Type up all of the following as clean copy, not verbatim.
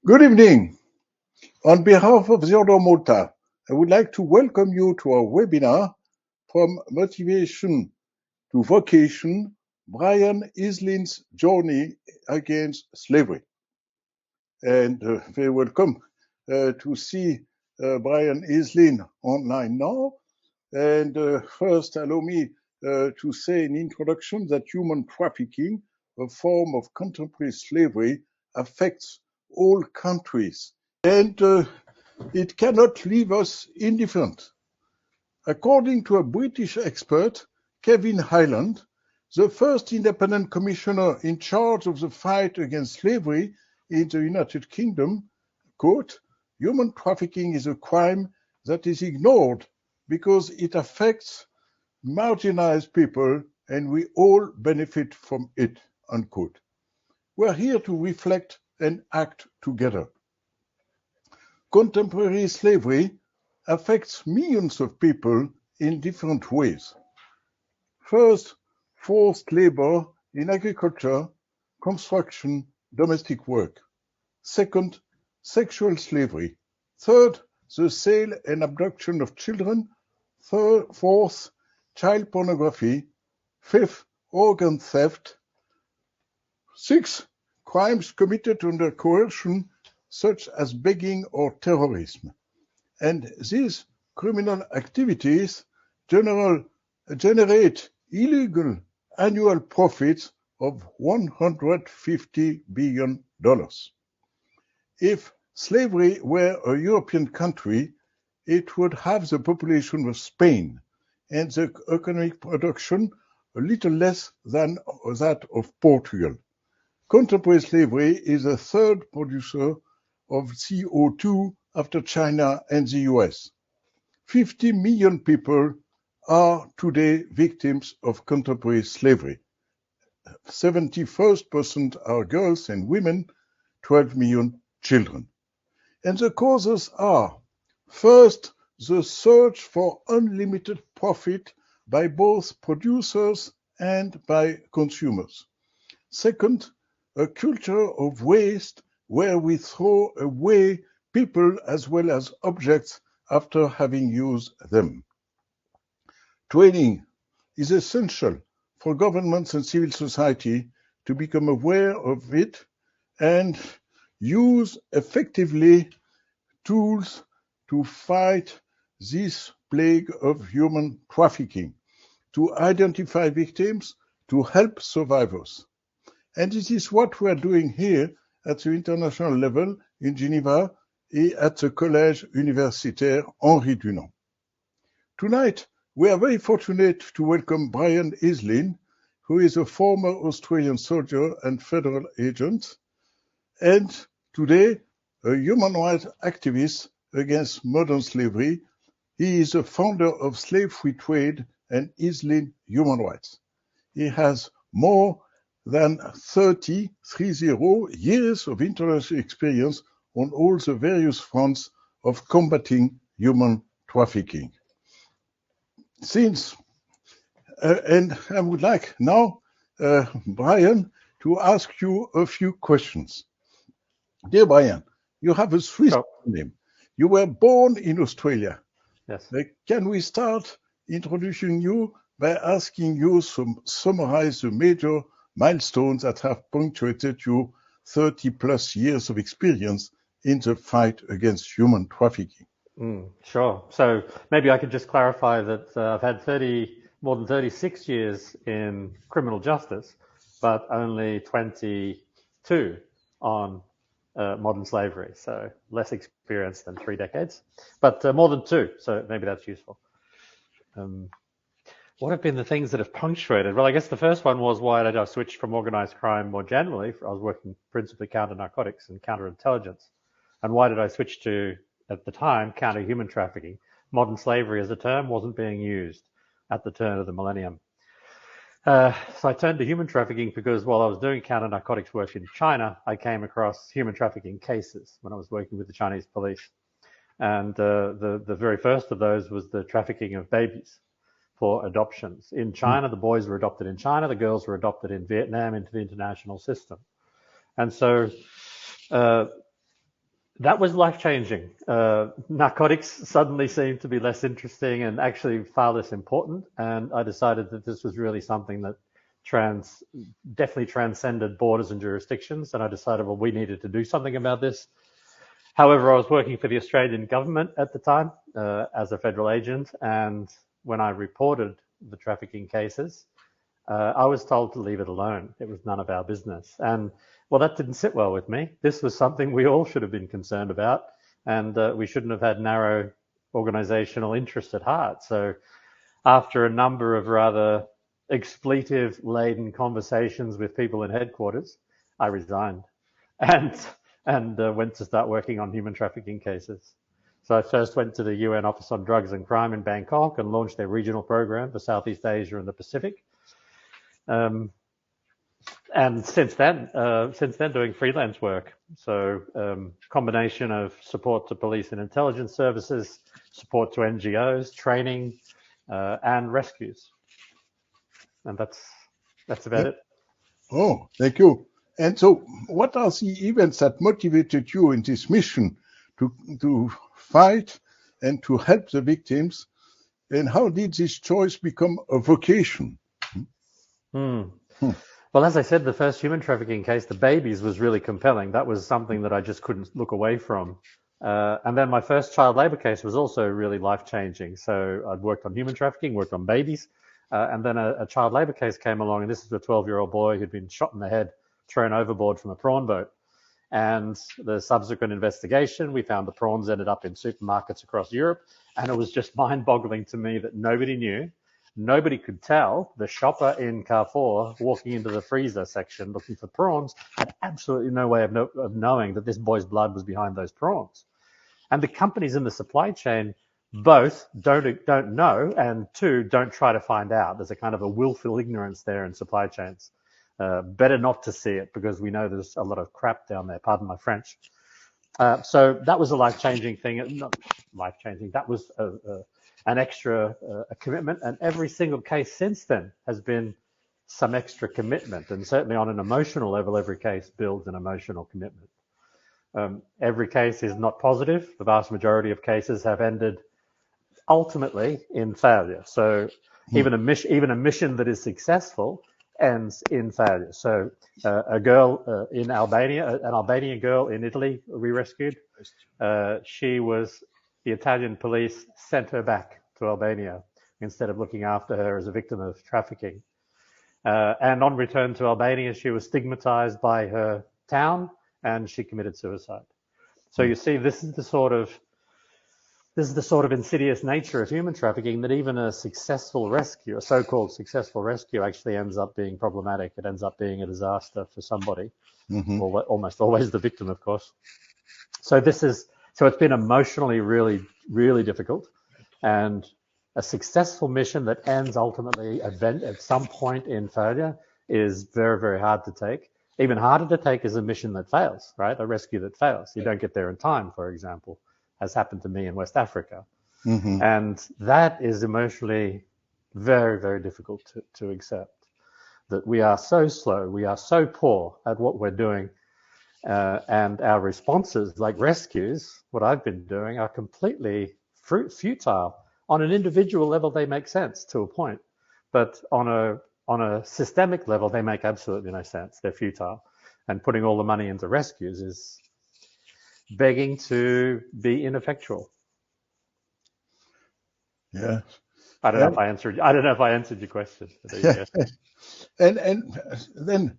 Good evening. On behalf of the Order Malta, I would like to welcome you to our webinar From Motivation to Vocation, Brian Islin's Journey Against Slavery. And very welcome to see Brian Islin online now. And first, allow me to say in introduction that human trafficking, a form of contemporary slavery, affects all countries. And it cannot leave us indifferent. According to a British expert, Kevin Hyland, the first independent commissioner in charge of the fight against slavery in the United Kingdom, quote, human trafficking is a crime that is ignored because it affects marginalized people and we all benefit from it, unquote. We're here to reflect and act together. Contemporary slavery affects millions of people in different ways. First, forced labor in agriculture, construction, domestic work. Second, sexual slavery. Third, the sale and abduction of children. Fourth, child pornography. Fifth, organ theft. Sixth, crimes committed under coercion, such as begging or terrorism. And these criminal activities generate illegal annual profits of $150 billion. If slavery were a European country, it would have the population of Spain and the economic production a little less than that of Portugal. Contemporary slavery is the third producer of CO2 after China and the US. 50 million people are today victims of contemporary slavery. 71% are girls and women, 12 million children. And the causes are, first, the search for unlimited profit by both producers and by consumers. Second, a culture of waste where we throw away people as well as objects after having used them. Training is essential for governments and civil society to become aware of it and use effectively tools to fight this plague of human trafficking, to identify victims, to help survivors. And this is what we are doing here at the international level in Geneva and at the Collège Universitaire Henri Dunant. Tonight, we are very fortunate to welcome Brian Islin, who is a former Australian soldier and federal agent, and today a human rights activist against modern slavery. He is a founder of Slave Free Trade and Islin Human Rights. He has more than 30 years of international experience on all the various fronts of combating human trafficking. And I would like now, Brian, to ask you a few questions. Dear Brian, you have a Swiss name. You were born in Australia. Yes. Can we start introducing you by asking you to summarize the major milestones that have punctuated your 30 plus years of experience in the fight against human trafficking? Sure. So maybe I could just clarify that I've had more than 36 years in criminal justice, but only 22 on modern slavery. So less experience than 3 decades, but more than 2. So maybe that's useful. What have been the things that have punctuated? Well, I guess the first one was why did I switch from organized crime more generally? I was working principally counter-narcotics and counterintelligence. And why did I switch to, at the time, counter-human trafficking? Modern slavery as a term wasn't being used at the turn of the millennium. So I turned to human trafficking because while I was doing counter-narcotics work in China, I came across human trafficking cases when I was working with the Chinese police. And the very first of those was the trafficking of babies for adoptions. In China, the boys were adopted in China, the girls were adopted in Vietnam into the international system. And so That was life-changing. Narcotics suddenly seemed to be less interesting and actually far less important. And I decided that this was really something that definitely transcended borders and jurisdictions. And I decided, well, we needed to do something about this. However, I was working for the Australian government at the time as a federal agent. And when I reported the trafficking cases, I was told to leave it alone. It was none of our business. And well, that didn't sit well with me. This was something we all should have been concerned about, and we shouldn't have had narrow organizational interest at heart. So after a number of rather expletive-laden conversations with people in headquarters, I resigned and went to start working on human trafficking cases. So I first went to the UN Office on Drugs and Crime in Bangkok and launched their regional program for Southeast Asia and the Pacific. And since then doing freelance work. So combination of support to police and intelligence services, support to NGOs, training, and rescues. And that's about it. Oh, thank you. And so what are the events that motivated you in this mission to fight and to help the victims? And how did this choice become a vocation? Well, as I said, the first human trafficking case, the babies, was really compelling. That was something that I just couldn't look away from. And then my first child labor case was also really life-changing. So I'd worked on human trafficking, worked on babies, and then a child labor case came along, and this is a 12-year-old boy who'd been shot in the head, thrown overboard from a prawn boat. And the subsequent investigation, we found the prawns ended up in supermarkets across Europe, and it was just mind-boggling to me that nobody knew. Nobody could tell. The shopper in Carrefour walking into the freezer section looking for prawns had absolutely no way of knowing that this boy's blood was behind those prawns. And the companies in the supply chain both don't know, and two, don't try to find out. There's a kind of a willful ignorance there in supply chains. Better not to see it because we know there's a lot of crap down there, pardon my French. So that was a life-changing thing. Not life-changing, that was an extra commitment, and every single case since then has been some extra commitment, and certainly on an emotional level, every case builds an emotional commitment. Every case is not positive. The vast majority of cases have ended ultimately in failure. So even a mission that is successful ends in failure. So a girl in Albania, an Albanian girl in Italy we rescued, the Italian police sent her back to Albania instead of looking after her as a victim of trafficking. And on return to Albania, she was stigmatized by her town and she committed suicide. So you see, this is the sort of insidious nature of human trafficking, that even a successful rescue, a so-called successful rescue, actually ends up being problematic. It ends up being a disaster for somebody, or almost always the victim, of course. So it's been emotionally really, really difficult, and a successful mission that ends ultimately at some point in failure is very, very hard to take. Even harder to take is a mission that fails, right? A rescue that fails. You don't get there in time, for example, as happened to me in West Africa. And that is emotionally very, very difficult to accept, that we are so slow, we are so poor at what we're doing, and our responses, like rescues, what I've been doing, are completely futile. On an individual level, they make sense to a point, but on a systemic level, they make absolutely no sense. They're futile, and putting all the money into rescues is begging to be ineffectual. Yes. I don't know if I answered your question. And then,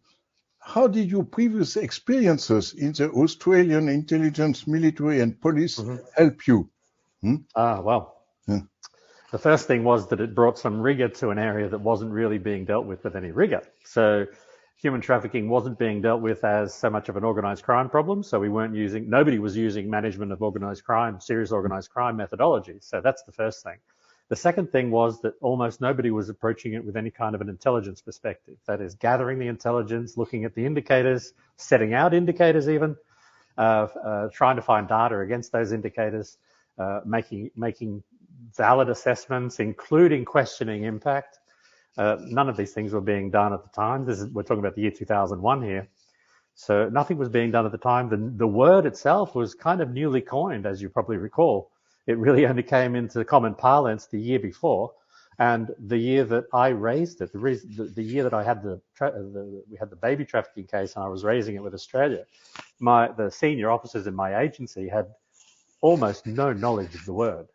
how did your previous experiences in the Australian intelligence, military, and police help you? The first thing was that it brought some rigor to an area that wasn't really being dealt with any rigor. So human trafficking wasn't being dealt with as so much of an organized crime problem. So nobody was using management of organized crime, serious organized crime methodology. So that's the first thing. The second thing was that almost nobody was approaching it with any kind of an intelligence perspective. That is, gathering the intelligence, looking at the indicators, setting out indicators even, trying to find data against those indicators, making valid assessments, including questioning impact. None of these things were being done at the time. We're talking about the year 2001 here. So nothing was being done at the time. The word itself was kind of newly coined, as you probably recall. It really only came into common parlance the year before. And the year that I raised it, the year that I had we had the baby trafficking case and I was raising it with Australia, the senior officers in my agency had almost no knowledge of the word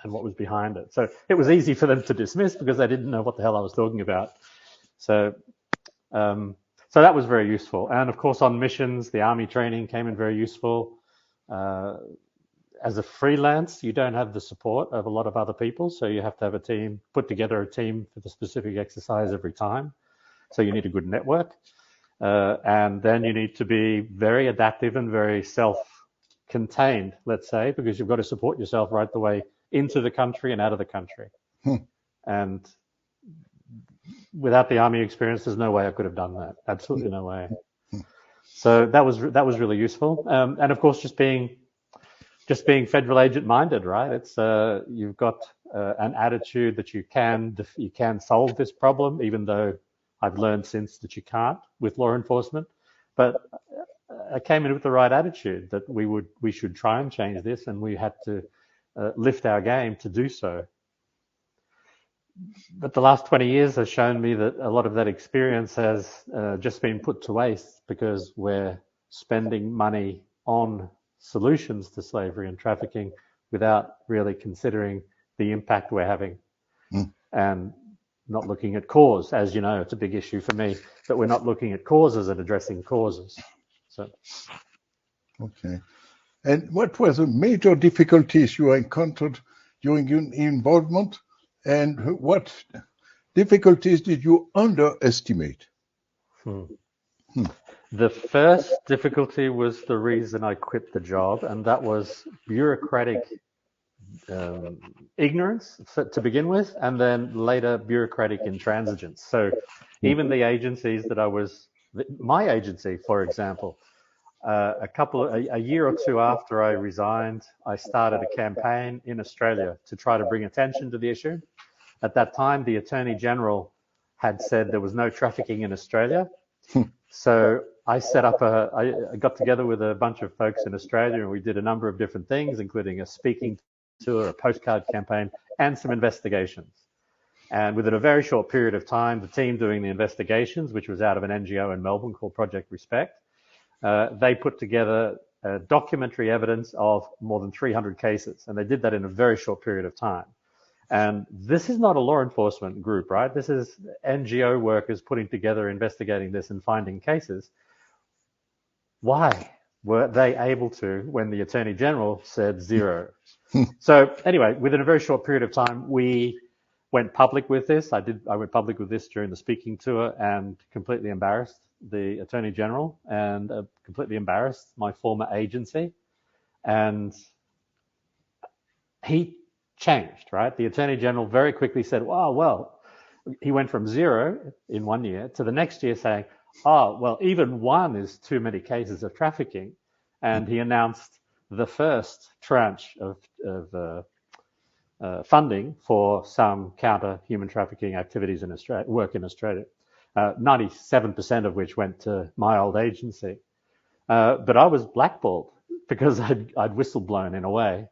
and what was behind it. So it was easy for them to dismiss because they didn't know what the hell I was talking about. So that was very useful. And of course, on missions, the Army training came in very useful. As a freelance, you don't have the support of a lot of other people, so you have to have a team, put together a team for the specific exercise every time. So you need a good network. And then you need to be very adaptive and very self-contained, let's say, because you've got to support yourself right the way into the country and out of the country. And without the Army experience, there's no way I could have done that. Absolutely no way. So that was really useful. And of course, just being federal agent minded, right? It's you've got an attitude that you can solve this problem, even though I've learned since that you can't with law enforcement. But I came in with the right attitude that we should try and change this, and we had to lift our game to do so. But the last 20 years has shown me that a lot of that experience has just been put to waste because we're spending money on solutions to slavery and trafficking without really considering the impact we're having and not looking at cause. As you know, it's a big issue for me that we're not looking at causes and addressing causes. So, okay. And what were the major difficulties you encountered during your involvement, and what difficulties did you underestimate? The first difficulty was the reason I quit the job, and that was bureaucratic ignorance to begin with, and then later bureaucratic intransigence. So even the agencies that my agency, for example, a year or two after I resigned, I started a campaign in Australia to try to bring attention to the issue. At that time, the Attorney General had said there was no trafficking in Australia. So I set up I got together with a bunch of folks in Australia, and we did a number of different things, including a speaking tour, a postcard campaign, and some investigations. And within a very short period of time, the team doing the investigations, which was out of an NGO in Melbourne called Project Respect, they put together documentary evidence of more than 300 cases. And they did that in a very short period of time. And this is not a law enforcement group, right? This is NGO workers putting together, investigating this and finding cases. Why were they able to when the Attorney General said zero? So anyway, within a very short period of time, we went public with this. I went public with this during the speaking tour and completely embarrassed the Attorney General and completely embarrassed my former agency. And he changed, right? The Attorney General very quickly said, oh, well, he went from zero in 1 year to the next year saying, oh, well, even one is too many cases of trafficking. And he announced the first tranche of funding for some counter human trafficking activities in Australia, work in Australia, 97% of which went to my old agency. But I was blackballed because I'd whistleblown in a way.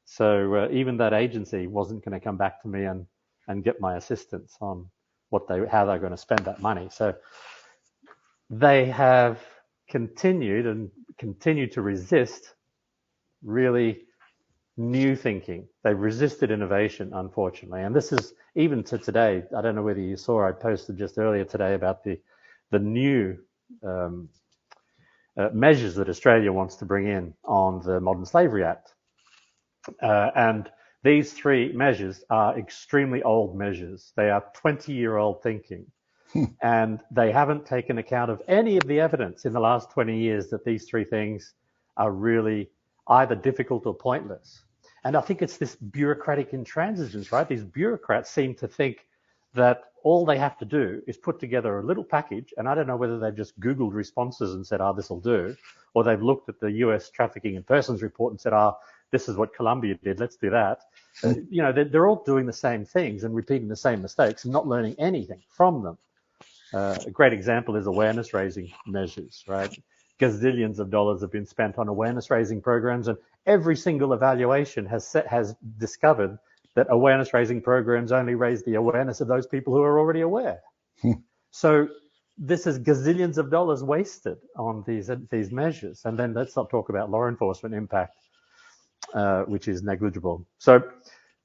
So even that agency wasn't going to come back to me and get my assistance on how they're going to spend that money. So they have continued to resist really new thinking. They've resisted innovation, unfortunately. And this is even to today. I don't know whether you saw, I posted just earlier today about the new measures that Australia wants to bring in on the Modern Slavery Act. And these three measures are extremely old measures. They are 20-year-old thinking. And they haven't taken account of any of the evidence in the last 20 years that these three things are really either difficult or pointless. And I think it's this bureaucratic intransigence, right? These bureaucrats seem to think that all they have to do is put together a little package, and I don't know whether they've just Googled responses and said, this will do, or they've looked at the US Trafficking in Persons report and said, this is what Colombia did, let's do that. They're all doing the same things and repeating the same mistakes and not learning anything from them. A great example is awareness raising measures, right? Gazillions of dollars have been spent on awareness raising programs, and every single evaluation has discovered that awareness raising programs only raise the awareness of those people who are already aware. So this is gazillions of dollars wasted on these measures. And then let's not talk about law enforcement impact, which is negligible. So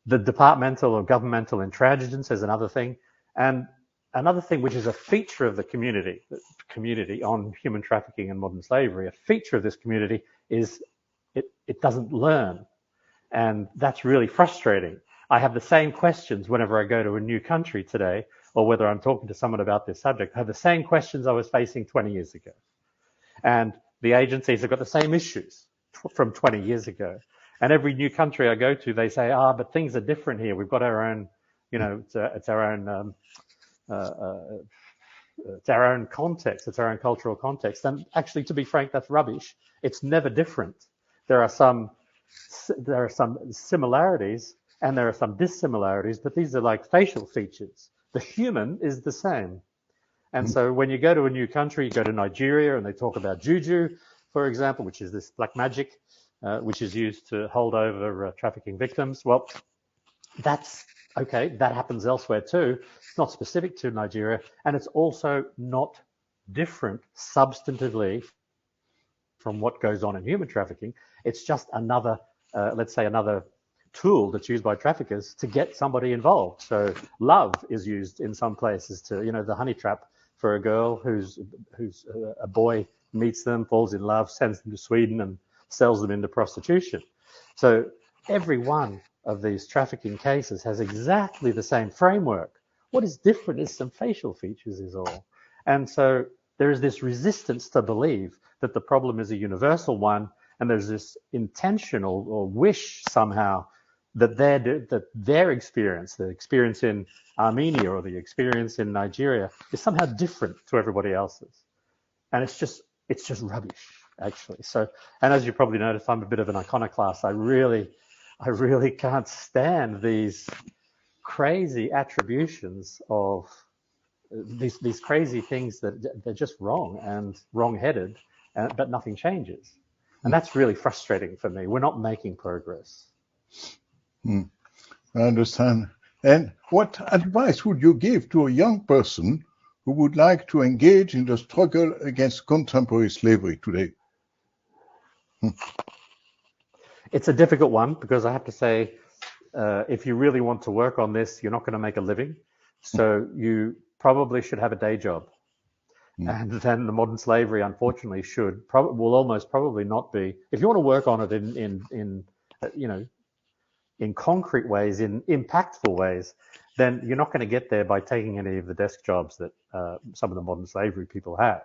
the departmental or governmental intransigence is another thing. And another thing which is a feature of the community on human trafficking and modern slavery, a feature of this community is it doesn't learn. And that's really frustrating. I have the same questions whenever I go to a new country today, or whether I'm talking to someone about this subject. I have the same questions I was facing 20 years ago. And the agencies have got the same issues from 20 years ago. And every new country I go to, they say, but things are different here. We've got our own, it's our own context, it's our own cultural context. And actually, to be frank, that's rubbish. It's never different. There are some similarities and there are some dissimilarities, but these are like facial features. The human is the same. And so when you go to a new country, you go to Nigeria and they talk about juju, for example, which is this black magic, which is used to hold over trafficking victims. Well, that's okay. That happens elsewhere too. It's not specific to Nigeria. And it's also not different substantively from what goes on in human trafficking. It's just another, let's say, another tool that's used by traffickers to get somebody involved. So love is used in some places to, the honey trap for a girl who's a boy meets them, falls in love, sends them to Sweden and sells them into prostitution. So every one of these trafficking cases has exactly the same framework. What is different is some facial features is all. And so there is this resistance to believe that the problem is a universal one, and there's this intentional or wish somehow that their experience, the experience in Armenia or the experience in Nigeria, is somehow different to everybody else's. And it's just rubbish, actually. So, and as you probably noticed, I'm a bit of an iconoclast. I really can't stand these crazy attributions of these crazy things that they're just wrong and wrong-headed, but nothing changes. And that's really frustrating for me. We're not making progress. I understand. And what advice would you give to a young person who would like to engage in the struggle against contemporary slavery today? It's a difficult one because I have to say, if you really want to work on this, you're not going to make a living. So you probably should have a day job. And then the modern slavery, unfortunately, will almost probably not be. If you want to work on it in concrete ways, in impactful ways, then you're not going to get there by taking any of the desk jobs that some of the modern slavery people have.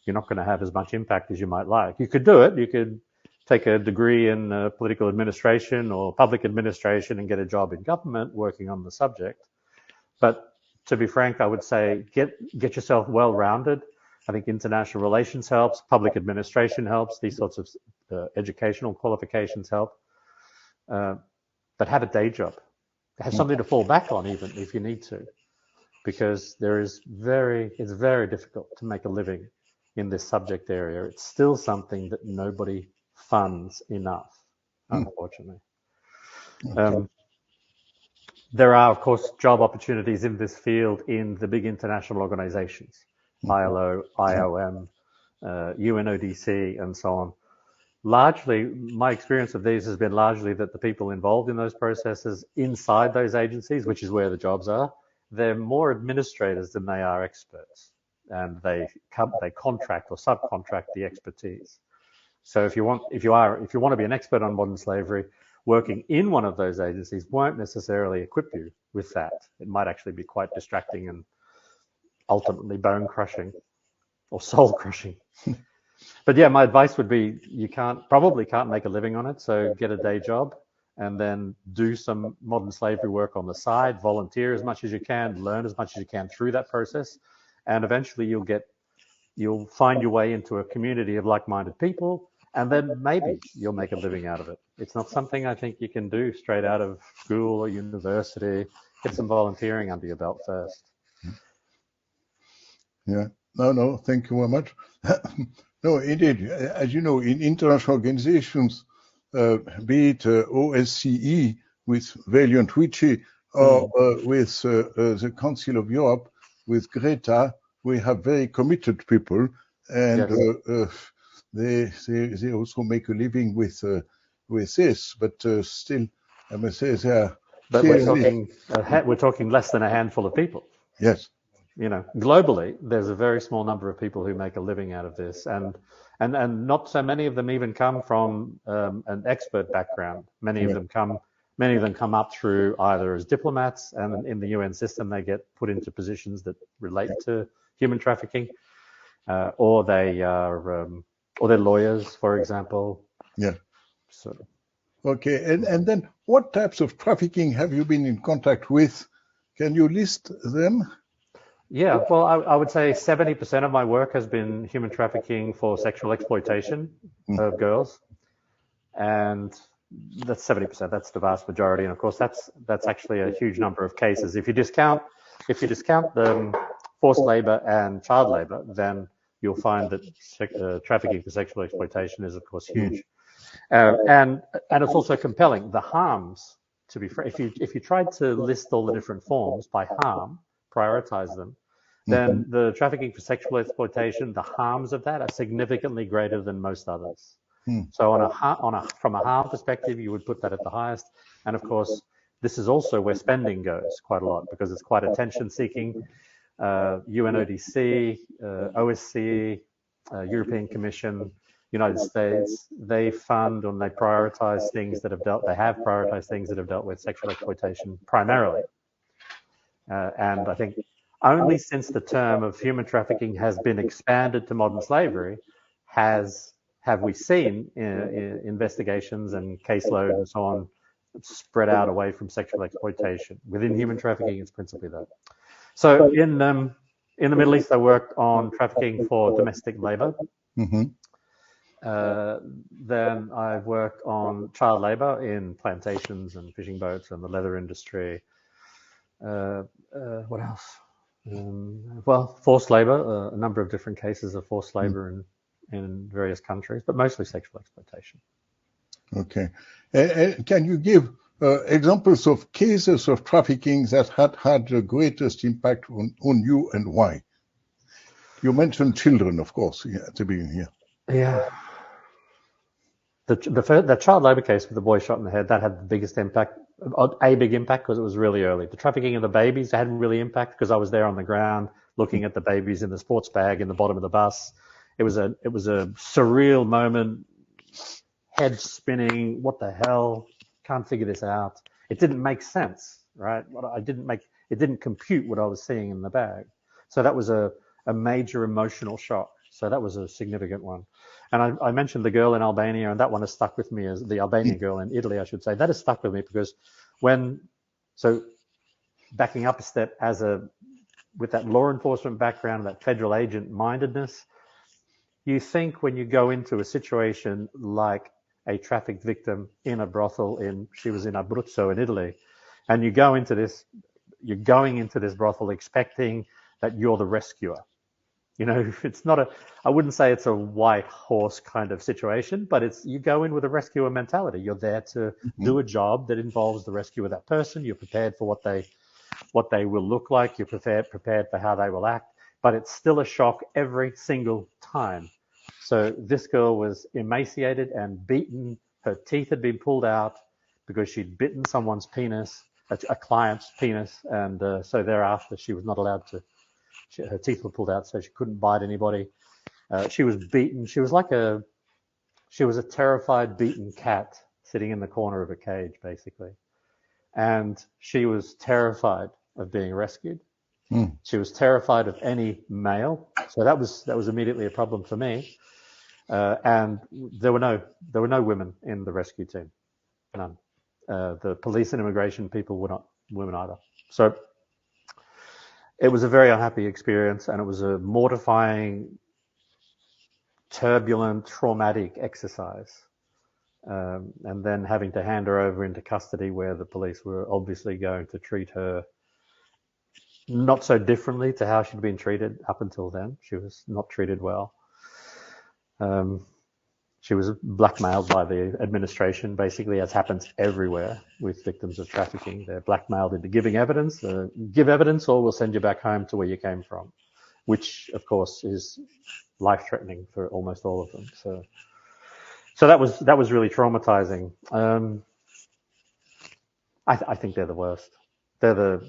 You're not going to have as much impact as you might like. You could do it. You could take a degree in political administration or public administration and get a job in government working on the subject. But to be frank, I would say get yourself well-rounded. I think international relations helps, public administration helps, these sorts of educational qualifications help. But have a day job. Have something to fall back on even if you need to, because it's very difficult to make a living in this subject area. It's still something that nobody funds enough, unfortunately. Okay. There are, of course, job opportunities in this field in the big international organizations, ILO, IOM, UNODC, and so on. Largely, my experience of these has been largely that the people involved in those processes inside those agencies, which is where the jobs are, they're more administrators than they are experts, and they contract or subcontract the expertise. So if you want to be an expert on modern slavery, working in one of those agencies won't necessarily equip you with that. It might actually be quite distracting and ultimately bone crushing or soul crushing. But yeah, my advice would be you probably can't make a living on it, so get a day job and then do some modern slavery work on the side, volunteer as much as you can, learn as much as you can through that process, and eventually you'll find your way into a community of like-minded people, and then maybe you'll make a living out of it. It's not something I think you can do straight out of school or university. Get some volunteering under your belt first. Yeah. No, thank you very much. No, indeed. As you know, in international organizations, be it OSCE with Valiant Witchy or with the Council of Europe with Greta, we have very committed people, and Yes. they also make a living with this. But still, I must say they are But clearly we're talking less than a handful of people. yes. You know, globally, there's a very small number of people who make a living out of this, and not so many of them even come from an expert background. Many of them come up through either as diplomats, and in the UN system, they get put into positions that relate to human trafficking, or they're lawyers, for example. Yeah. So. Okay, and then what types of trafficking have you been in contact with? Can you list them? Yeah, well, I would say 70% of my work has been human trafficking for sexual exploitation of girls, and that's 70%. That's the vast majority, and of course, that's actually a huge number of cases. If you discount the forced labor and child labor, then you'll find that trafficking for sexual exploitation is, of course, huge, and it's also compelling. The harms, to be frank, if you tried to list all the different forms by harm, prioritize them, then the trafficking for sexual exploitation, the harms of that are significantly greater than most others. So from a harm perspective, you would put that at the highest. And of course, this is also where spending goes quite a lot because it's quite attention-seeking. UNODC, OSCE, European Commission, United States, they fund and they prioritize things that have prioritized things that have dealt with sexual exploitation primarily. And I think only since the term of human trafficking has been expanded to modern slavery have we seen investigations and caseload and so on spread out away from sexual exploitation. Within human trafficking, it's principally that. So in the Middle East, I worked on trafficking for domestic labor. Then I've worked on child labor in plantations and fishing boats and the leather industry. What else? Well, forced labor, a number of different cases of forced labor in various countries, but mostly sexual exploitation. Okay. Can you give examples of cases of trafficking that had the greatest impact on you and why? You mentioned children, of course, at the beginning here. Yeah. The child labor case with the boy shot in the head, that had the biggest impact, a big impact because it was really early. The trafficking of the babies hadn't really impact because I was there on the ground looking at the babies in the sports bag in the bottom of the bus. It was a surreal moment, head spinning, what the hell, can't figure this out. It didn't make sense, right? It didn't compute what I was seeing in the bag. So that was a major emotional shock. So that was a significant one. And I mentioned the girl in Albania, and that one has stuck with me, as the Albanian girl in Italy, I should say. That has stuck with me because backing up a step, with that law enforcement background, that federal agent mindedness, you think when you go into a situation like a trafficked victim in a brothel she was in Abruzzo in Italy, and you're going into this brothel expecting that you're the rescuer. You know, I wouldn't say it's a white horse kind of situation, but you go in with a rescuer mentality. You're there to do a job that involves the rescue of that person. You're prepared for what they will look like. You're prepared for how they will act, but it's still a shock every single time. So this girl was emaciated and beaten. Her teeth had been pulled out because she'd bitten someone's penis, a client's penis, and so thereafter she was not allowed to. Her teeth were pulled out, so she couldn't bite anybody. She was beaten. She was a terrified, beaten cat sitting in the corner of a cage, basically. And she was terrified of being rescued. She was terrified of any male. So that was immediately a problem for me. And there were no women in the rescue team, none. The police and immigration people were not women either. So it was a very unhappy experience, and it was a mortifying, turbulent, traumatic exercise. And then having to hand her over into custody where the police were obviously going to treat her not so differently to how she'd been treated up until then. She was not treated well. She was blackmailed by the administration, basically, as happens everywhere with victims of trafficking. They're blackmailed into giving evidence. Give evidence or we'll send you back home to where you came from, which, of course, is life-threatening for almost all of them. So that was really traumatizing. I think they're the worst. There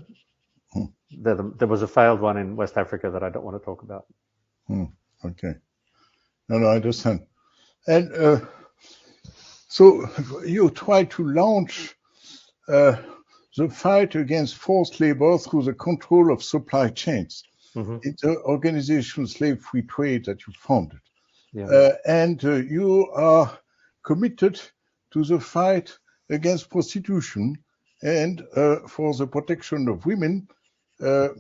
was a failed one in West Africa that I don't want to talk about. Okay. No, I understand. And so you try to launch the fight against forced labor through the control of supply chains. It's the organization Slave Free Trade that you founded. Yeah. And you are committed to the fight against prostitution and for the protection of women.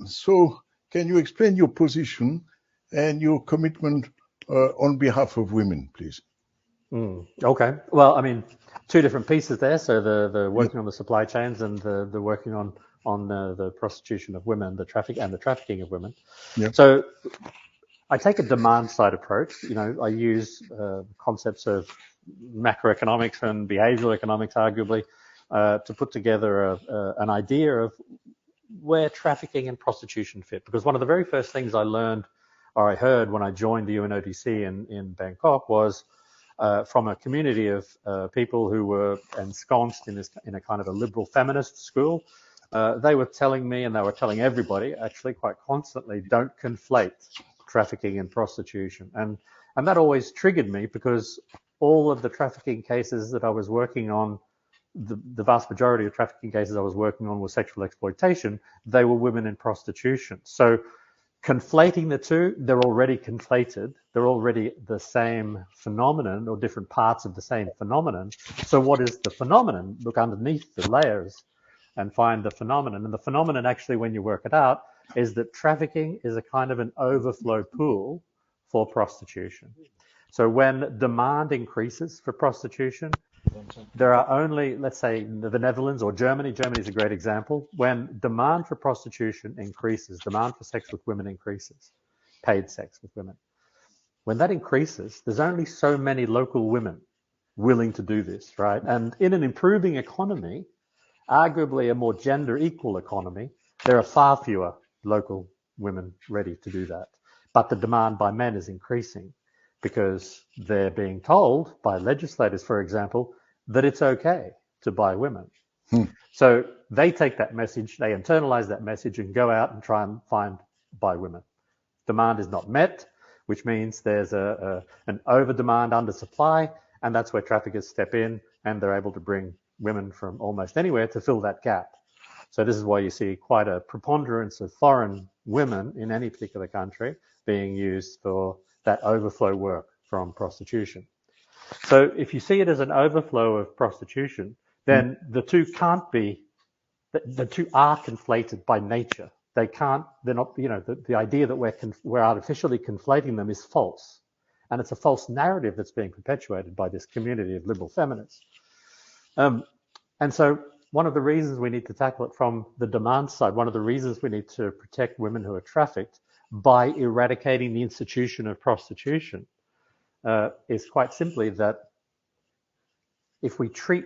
So can you explain your position and your commitment on behalf of women, please? Okay. Well, I mean, two different pieces there. So the working on the supply chains and the working on the prostitution of women, the trafficking of women. Yeah. So I take a demand side approach. I use concepts of macroeconomics and behavioral economics, arguably, to put together an idea of where trafficking and prostitution fit. Because one of the very first things I learned or I heard when I joined the UNODC in Bangkok was from a community of people who were ensconced in a kind of a liberal feminist school. They were telling me, and they were telling everybody, actually quite constantly, don't conflate trafficking and prostitution. And that always triggered me, because all of the trafficking cases that I was working on, the vast majority of trafficking cases I was working on was sexual exploitation. They were women in prostitution. So conflating the two, they're already conflated. They're already the same phenomenon, or different parts of the same phenomenon. So what is the phenomenon? Look underneath the layers and find the phenomenon. And the phenomenon, actually, when you work it out, is that trafficking is a kind of an overflow pool for prostitution. So when demand increases for prostitution, there are only, let's say, the Netherlands or Germany. Germany is a great example. When demand for prostitution increases, demand for sex with women increases, paid sex with women. When that increases, there's only so many local women willing to do this, right? And in an improving economy, arguably a more gender equal economy, there are far fewer local women ready to do that. But the demand by men is increasing, because they're being told by legislators, for example, that it's okay to buy women. So they take that message, they internalize that message and go out and try and buy women. Demand is not met, which means there's an over demand, under supply, and that's where traffickers step in, and they're able to bring women from almost anywhere to fill that gap. So this is why you see quite a preponderance of foreign women in any particular country being used for that overflow work from prostitution. So if you see it as an overflow of prostitution, then the two are conflated by nature. They're not, the idea that we're artificially conflating them is false. And it's a false narrative that's being perpetuated by this community of liberal feminists. And so one of the reasons we need to tackle it from the demand side, one of the reasons we need to protect women who are trafficked by eradicating the institution of prostitution, is quite simply that if we treat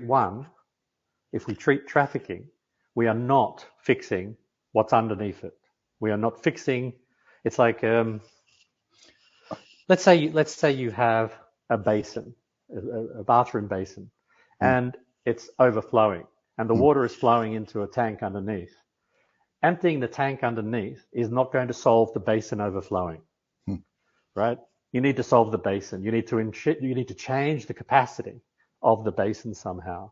trafficking, we are not fixing what's underneath it. We are not fixing. It's like, let's say you have a basin, a bathroom basin, and it's overflowing, and the water is flowing into a tank underneath. Emptying the tank underneath is not going to solve the basin overflowing, right? You need to solve the basin. You need to change the capacity of the basin somehow.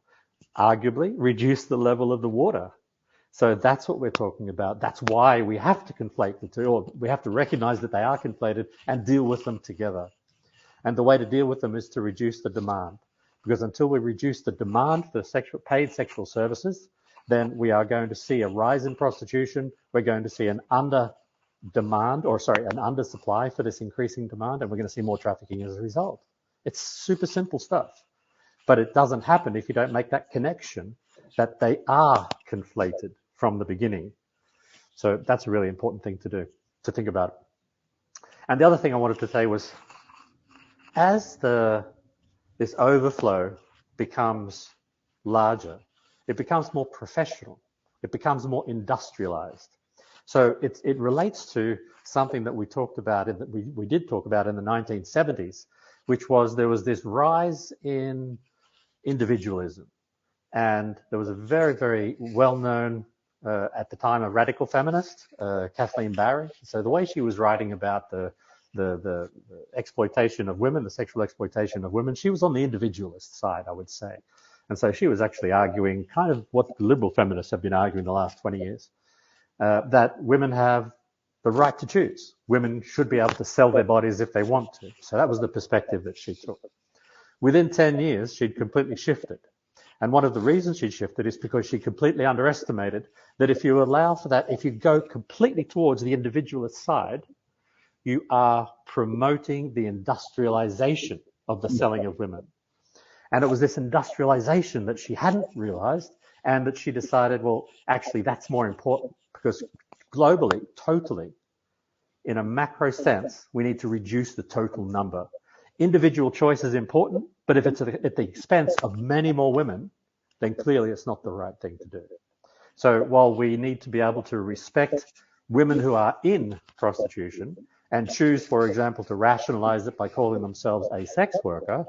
Arguably, reduce the level of the water. So that's what we're talking about. That's why we have to conflate the two, or we have to recognize that they are conflated and deal with them together. And the way to deal with them is to reduce the demand. Because until we reduce the demand for paid sexual services, then we are going to see a rise in prostitution. We're going to see an undersupply for this increasing demand, and we're going to see more trafficking as a result. It's super simple stuff, but it doesn't happen if you don't make that connection that they are conflated from the beginning. So that's a really important thing to do, to think about. And the other thing I wanted to say was, as this overflow becomes larger, it becomes more professional, it becomes more industrialized. So it relates to something that we talked about, we did talk about in the 1970s, which was there was this rise in individualism. And there was a very, very well-known, at the time, a radical feminist, Kathleen Barry. So the way she was writing about the exploitation of women, the sexual exploitation of women, she was on the individualist side, I would say. And so she was actually arguing kind of what the liberal feminists have been arguing the last 20 years, that women have the right to choose. Women should be able to sell their bodies if they want to. So that was the perspective that she took. Within 10 years, she'd completely shifted. And one of the reasons she shifted is because she completely underestimated that if you allow for that, if you go completely towards the individualist side, you are promoting the industrialization of the selling of women. And it was this industrialization that she hadn't realized, and that she decided, well, actually, that's more important, because globally, totally, in a macro sense, we need to reduce the total number. Individual choice is important, but if it's at the expense of many more women, then clearly it's not the right thing to do. So while we need to be able to respect women who are in prostitution and choose, for example, to rationalize it by calling themselves a sex worker,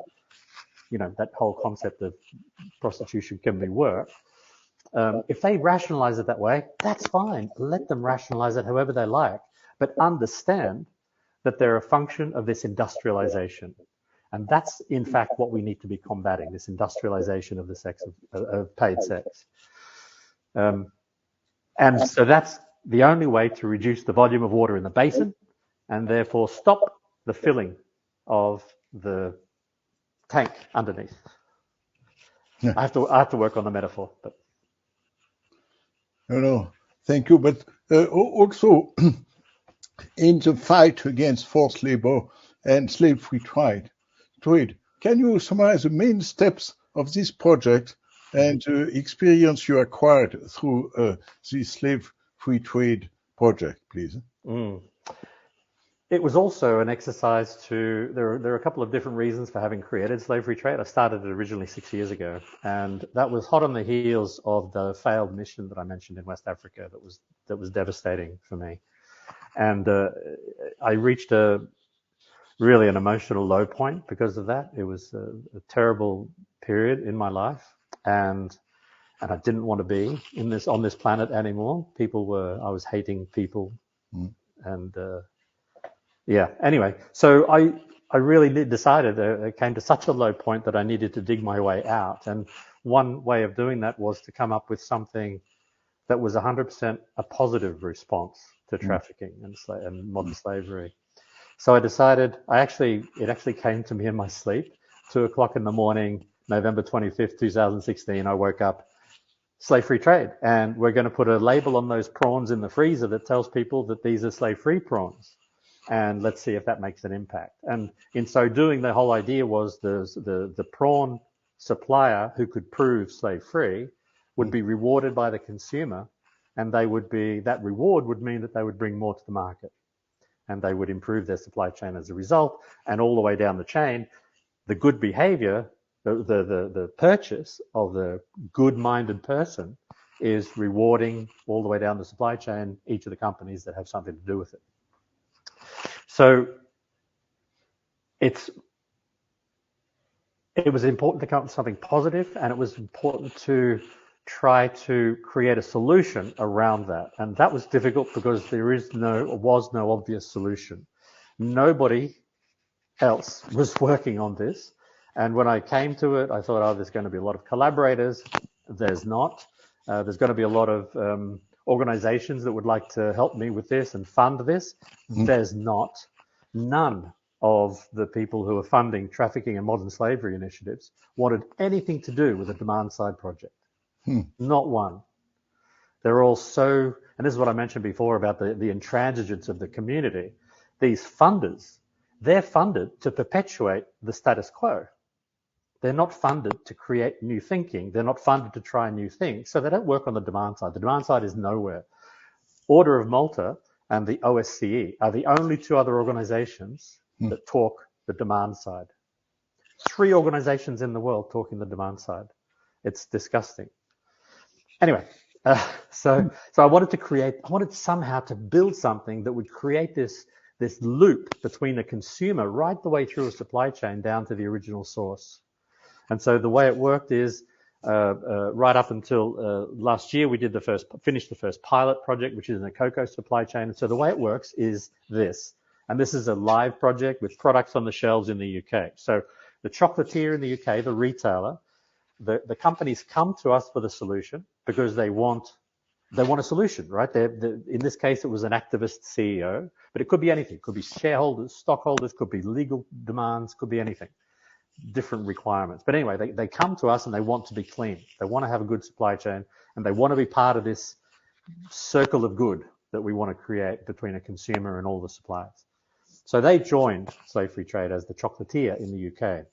you know, that whole concept of prostitution can be work. If they rationalize it that way, that's fine. Let them rationalize it however they like, but understand that they're a function of this industrialization. And that's, in fact, what we need to be combating, this industrialization of the sex of paid sex. And so that's the only way to reduce the volume of water in the basin, and therefore stop the filling of the tank underneath. Yeah. I have to work on the metaphor. But No, thank you. But also, in the fight against forced labor and slave-free trade, can you summarize the main steps of this project and the experience you acquired through this slave-free trade project, please? It was also an exercise to, there are a couple of different reasons for having created slave-free trade. I started it originally 6 years ago, and that was hot on the heels of the failed mission that I mentioned in West Africa that was devastating for me. And I reached really an emotional low point because of that. It was a terrible period in my life, and I didn't want to be on this planet anymore. I was hating people, and yeah. Anyway, so I really decided it came to such a low point that I needed to dig my way out, and one way of doing that was to come up with something that was 100% a positive response to trafficking and modern slavery. So I decided, it actually came to me in my sleep, 2:00 in the morning, November 25th, 2016, I woke up, slave-free trade. And we're going to put a label on those prawns in the freezer that tells people that these are slave-free prawns. And let's see if that makes an impact. And in so doing, the whole idea was the prawn supplier who could prove slave-free would be rewarded by the consumer, and that reward would mean that they would bring more to the market, and they would improve their supply chain as a result. And all the way down the chain, the good behavior, the purchase of the good-minded person is rewarding all the way down the supply chain each of the companies that have something to do with it. So it was important to come up with something positive, and it was important to try to create a solution around that. And that was difficult because there was no obvious solution. Nobody else was working on this. And when I came to it, I thought, oh, there's going to be a lot of collaborators. There's not. There's going to be a lot of organizations that would like to help me with this and fund this. There's not. None of the people who are funding trafficking and modern slavery initiatives wanted anything to do with a demand-side project. Not one. They're all so, and this is what I mentioned before about the intransigence of the community. These funders, they're funded to perpetuate the status quo. They're not funded to create new thinking. They're not funded to try new things. So they don't work on the demand side. The demand side is nowhere. Order of Malta and the OSCE are the only two other organizations that talk the demand side. 3 organizations in the world talking the demand side. It's disgusting. Anyway, so I wanted somehow to build something that would create this loop between a consumer right the way through a supply chain down to the original source. And so the way it worked is right up until last year, we finished the first pilot project, which is in the cocoa supply chain. And so the way it works is this, and this is a live project with products on the shelves in the UK. So the chocolatier in the UK, the retailer, the companies come to us for the solution because they want a solution, right? In this case, it was an activist CEO, but it could be anything. It could be shareholders, stockholders, could be legal demands, could be anything, different requirements. But anyway, they come to us and they want to be clean. They want to have a good supply chain and they want to be part of this circle of good that we want to create between a consumer and all the suppliers. So they joined Slave Free Trade as the chocolatier in the UK.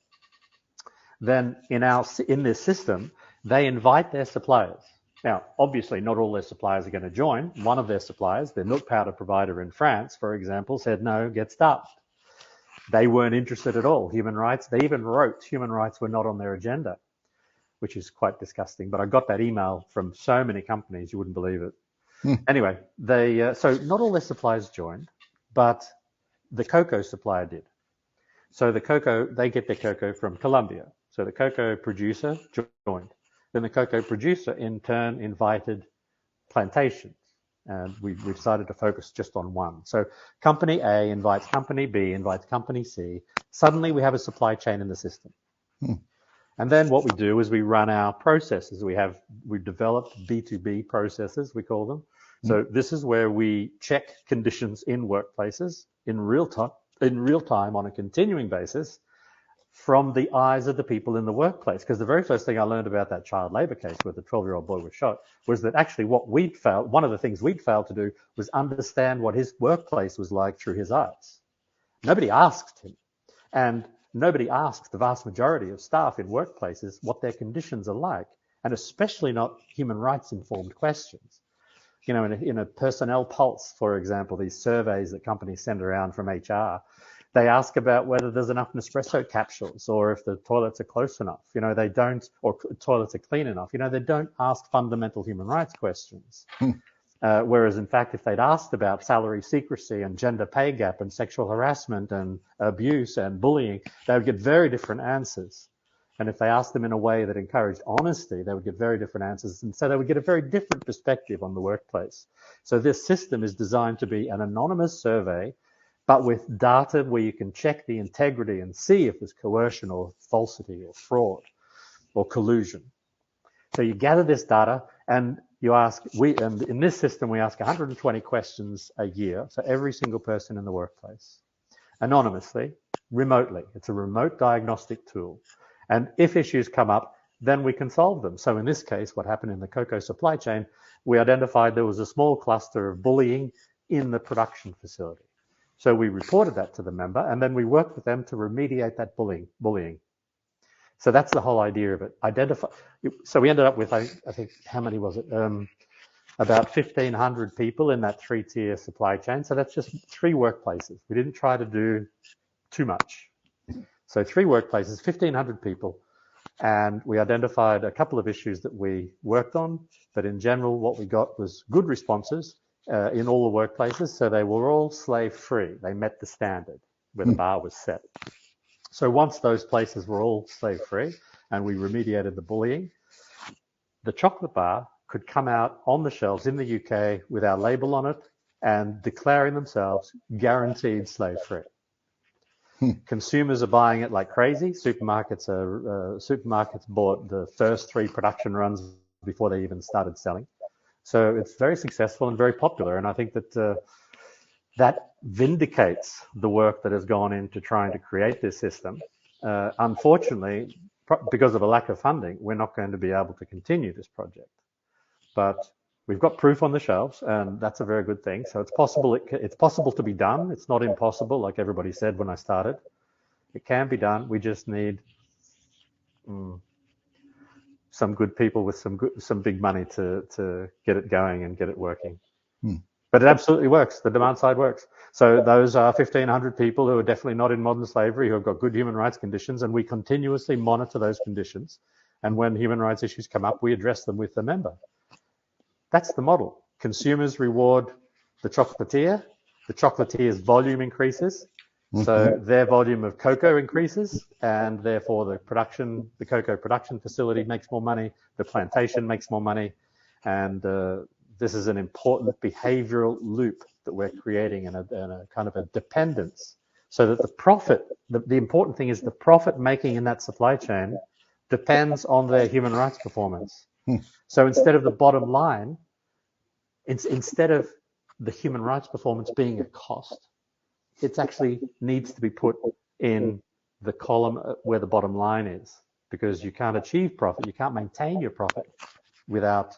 Then in this system, they invite their suppliers. Now, obviously, not all their suppliers are going to join. One of their suppliers, their milk powder provider in France, for example, said, no, get stuffed. They weren't interested at all. Human rights, they even wrote human rights were not on their agenda, which is quite disgusting. But I got that email from so many companies, you wouldn't believe it. Anyway, so not all their suppliers joined, but the cocoa supplier did. So they get their cocoa from Colombia. So the cocoa producer joined. Then the cocoa producer in turn invited plantations. And we decided to focus just on one. So company A invites company B, invites company C. Suddenly we have a supply chain in the system. And then what we do is we run our processes. We've developed B2B processes, we call them. So this is where we check conditions in workplaces in real time on a continuing basis from the eyes of the people in the workplace. Because the very first thing I learned about that child labor case where the 12-year-old boy was shot was that actually one of the things we'd failed to do was understand what his workplace was like through his eyes. Nobody asked him. And nobody asks the vast majority of staff in workplaces what their conditions are like, and especially not human rights informed questions. You know, in a personnel pulse, for example, these surveys that companies send around from HR, they ask about whether there's enough Nespresso capsules or if the toilets are close enough. You know, they don't, or toilets are clean enough. You know, they don't ask fundamental human rights questions. Whereas, in fact, if they'd asked about salary secrecy and gender pay gap and sexual harassment and abuse and bullying, they would get very different answers. And if they asked them in a way that encouraged honesty, they would get very different answers. And so they would get a very different perspective on the workplace. So this system is designed to be an anonymous survey, but with data where you can check the integrity and see if there's coercion or falsity or fraud or collusion. So you gather this data and you ask, and in this system, we ask 120 questions a year. So every single person in the workplace, anonymously, remotely. It's a remote diagnostic tool. And if issues come up, then we can solve them. So in this case, what happened in the cocoa supply chain, we identified there was a small cluster of bullying in the production facility. So we reported that to the member, and then we worked with them to remediate that bullying. So that's the whole idea of it. So we ended up with, I think, how many was it? About 1,500 people in that 3-tier supply chain. So that's just 3 workplaces. We didn't try to do too much. So 3 workplaces, 1,500 people, and we identified a couple of issues that we worked on. But in general, what we got was good responses in all the workplaces. So they were all slave-free. They met the standard where the bar was set. So once those places were all slave-free and we remediated the bullying, the chocolate bar could come out on the shelves in the UK with our label on it and declaring themselves guaranteed slave-free. Consumers are buying it like crazy. Supermarkets bought the first 3 production runs before they even started selling. So it's very successful and very popular. And I think that that vindicates the work that has gone into trying to create this system. Unfortunately, because of a lack of funding, we're not going to be able to continue this project. But we've got proof on the shelves, and that's a very good thing. So it's possible to be done. It's not impossible, like everybody said when I started. It can be done. We just need some good people with some big money to get it going and get it working. But it absolutely works. The demand side works. So those are 1,500 people who are definitely not in modern slavery, who have got good human rights conditions, and we continuously monitor those conditions. And when human rights issues come up, we address them with the member. That's the model. Consumers reward the chocolatier. The chocolatier's volume increases. So their volume of cocoa increases, and therefore the cocoa production facility makes more money, the plantation makes more money, and this is an important behavioral loop that we're creating and a kind of a dependence, so that the profit, the important thing is the profit making in that supply chain depends on their human rights performance. So instead of the bottom line, instead of the human rights performance being a cost, it actually needs to be put in the column where the bottom line is, because you can't achieve profit, you can't maintain your profit without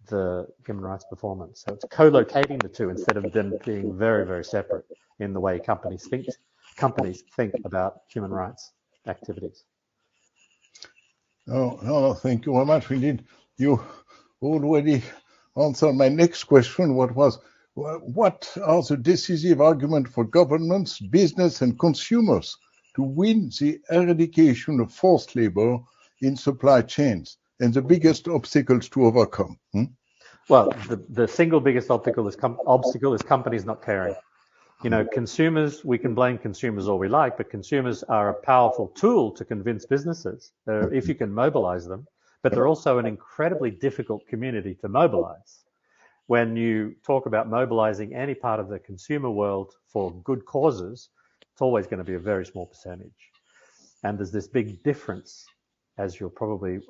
the human rights performance. So it's co-locating the two instead of them being very, very separate in the way companies think about human rights activities. No, thank you very much. Indeed, you already answered my next question. What are the decisive arguments for governments, business, and consumers to win the eradication of forced labor in supply chains, and the biggest obstacles to overcome? Well, the single biggest obstacle is companies not caring. You know, consumers, we can blame consumers all we like, but consumers are a powerful tool to convince businesses if you can mobilize them, but they're also an incredibly difficult community to mobilize. When you talk about mobilizing any part of the consumer world for good causes, it's always going to be a very small percentage. And there's this big difference, as you'll probably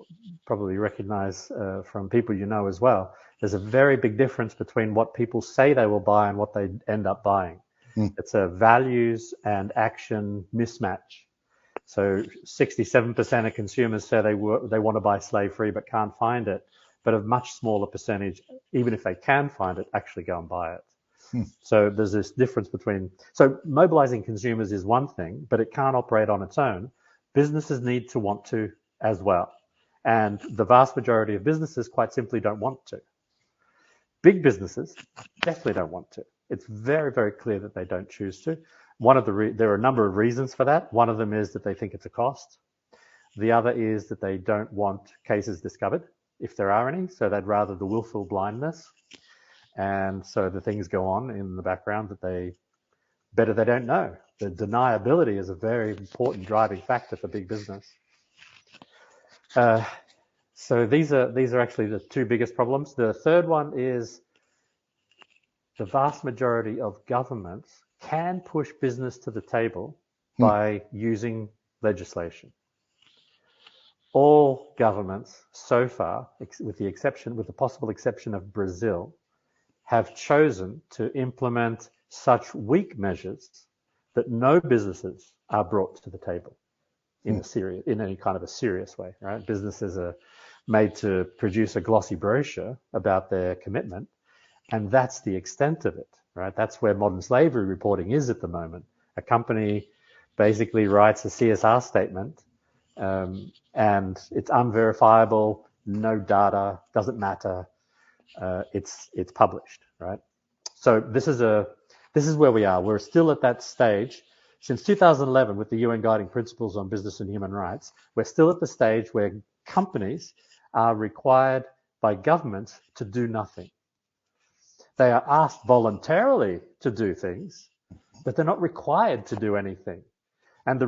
recognize from people you know as well. There's a very big difference between what people say they will buy and what they end up buying. It's a values and action mismatch. So 67% of consumers say they want to buy slave-free but can't find it, but a much smaller percentage, even if they can find it, actually go and buy it. So there's this difference so mobilizing consumers is one thing, but it can't operate on its own. Businesses need to want to as well. And the vast majority of businesses quite simply don't want to. Big businesses definitely don't want to. It's very, very clear that they don't choose to. There are a number of reasons for that. One of them is that they think it's a cost. The other is that they don't want cases discovered, if there are any, so they'd rather the willful blindness. And so the things go on in the background that they don't know. The deniability is a very important driving factor for big business. So these are actually the two biggest problems. The third one is the vast majority of governments can push business to the table by using legislation. All governments so far, with the possible exception of Brazil, have chosen to implement such weak measures that no businesses are brought to the table in any kind of a serious way, right? Businesses are made to produce a glossy brochure about their commitment, and that's the extent of it, right? That's where modern slavery reporting is at the moment. A company basically writes a CSR statement, and it's unverifiable, no data, doesn't matter. It's published, right? So this is where we are. We're still at that stage. Since 2011, with the UN Guiding Principles on Business and Human Rights, we're still at the stage where companies are required by governments to do nothing. They are asked voluntarily to do things, but they're not required to do anything. And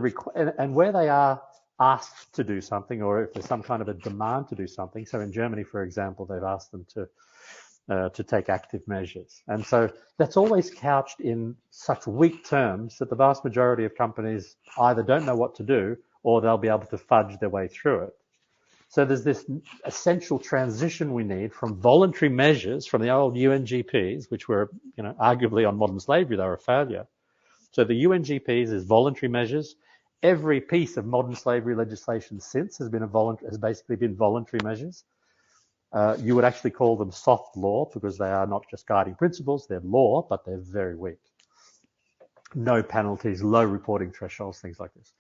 where they are asked to do something, or if there's some kind of a demand to do something, so in Germany, for example, they've asked them to take active measures. And so that's always couched in such weak terms that the vast majority of companies either don't know what to do or they'll be able to fudge their way through it. So there's this essential transition we need from voluntary measures from the old UNGPs, which were, arguably on modern slavery, they were a failure. So the UNGPs is voluntary measures. Every piece of modern slavery legislation since has basically been voluntary measures. You would actually call them soft law because they are not just guiding principles, they're law, but they're very weak. No penalties, low reporting thresholds, things like this.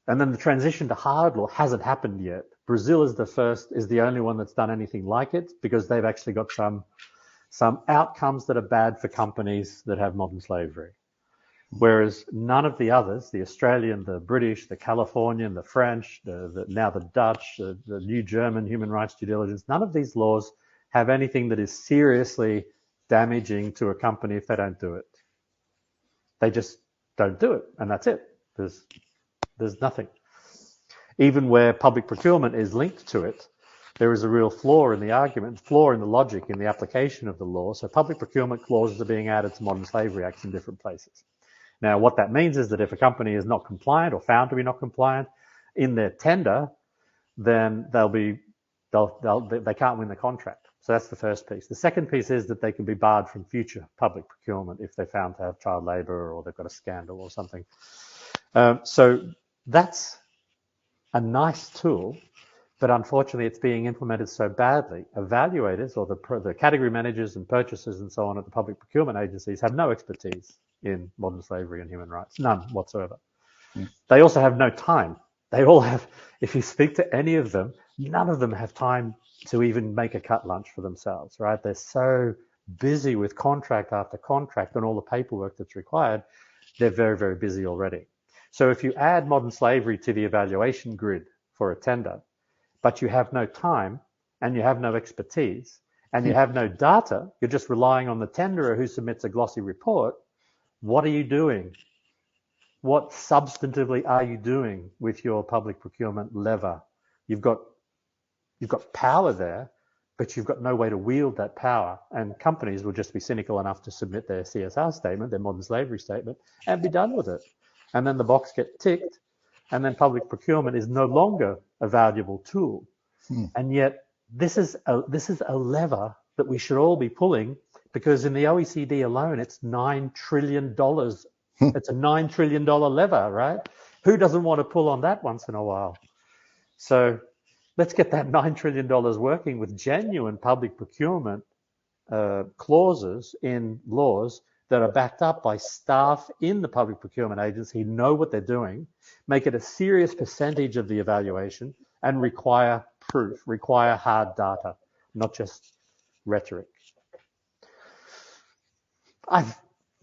And then the transition to hard law hasn't happened yet. Brazil is the only one that's done anything like it because they've actually got some some outcomes that are bad for companies that have modern slavery. Whereas none of the others, the Australian, the British, the Californian, the French, now the Dutch, the new German human rights due diligence, none of these laws have anything that is seriously damaging to a company if they don't do it. They just don't do it, and that's it. There's nothing. Even where public procurement is linked to it, there is a real flaw in the argument, flaw in the logic, in the application of the law. So public procurement clauses are being added to modern slavery acts in different places. Now, what that means is that if a company is not compliant or found to be not compliant in their tender, then they can't win the contract. So that's the first piece. The second piece is that they can be barred from future public procurement if they're found to have child labor or they've got a scandal or something. So that's a nice tool, but unfortunately it's being implemented so badly. Evaluators or the category managers and purchasers and so on at the public procurement agencies have no expertise in modern slavery and human rights, none whatsoever. They also have no time. They all have, if you speak to any of them, none of them have time to even make a cut lunch for themselves, right? They're so busy with contract after contract and all the paperwork that's required, they're very, very busy already. So if you add modern slavery to the evaluation grid for a tender, but you have no time and you have no expertise and you have no data, you're just relying on the tenderer who submits a glossy report, what are you doing? What substantively are you doing with your public procurement lever? You've got power there, but you've got no way to wield that power. And companies will just be cynical enough to submit their CSR statement, their modern slavery statement, and be done with it. And then the box gets ticked, and then public procurement is no longer a valuable tool. And yet this is a lever that we should all be pulling, because in the OECD alone, it's $9 trillion. It's a $9 trillion lever, right? Who doesn't want to pull on that once in a while? So let's get that $9 trillion working with genuine public procurement clauses in laws that are backed up by staff in the public procurement agency who know what they're doing, make it a serious percentage of the evaluation, and require proof, require hard data, not just rhetoric. I've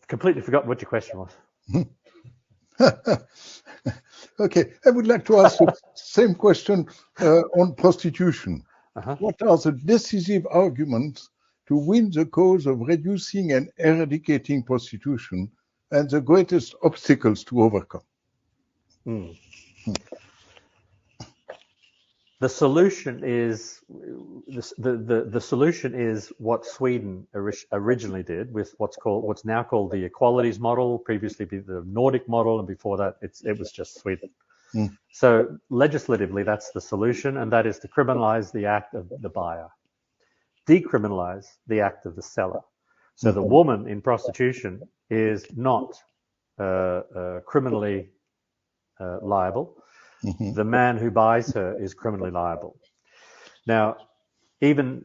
completely forgotten what your question was. Okay, I would like to ask the same question on prostitution. What are the decisive arguments to win the cause of reducing and eradicating prostitution, and the greatest obstacles to overcome? The solution is the solution is what Sweden originally did with what's now called the equalities model, previously the Nordic model, and before that it was just Sweden. So legislatively, that's the solution, and that is to criminalize the act of the buyer, decriminalize the act of the seller. So the woman in prostitution is not criminally liable. The man who buys her is criminally liable. Now, even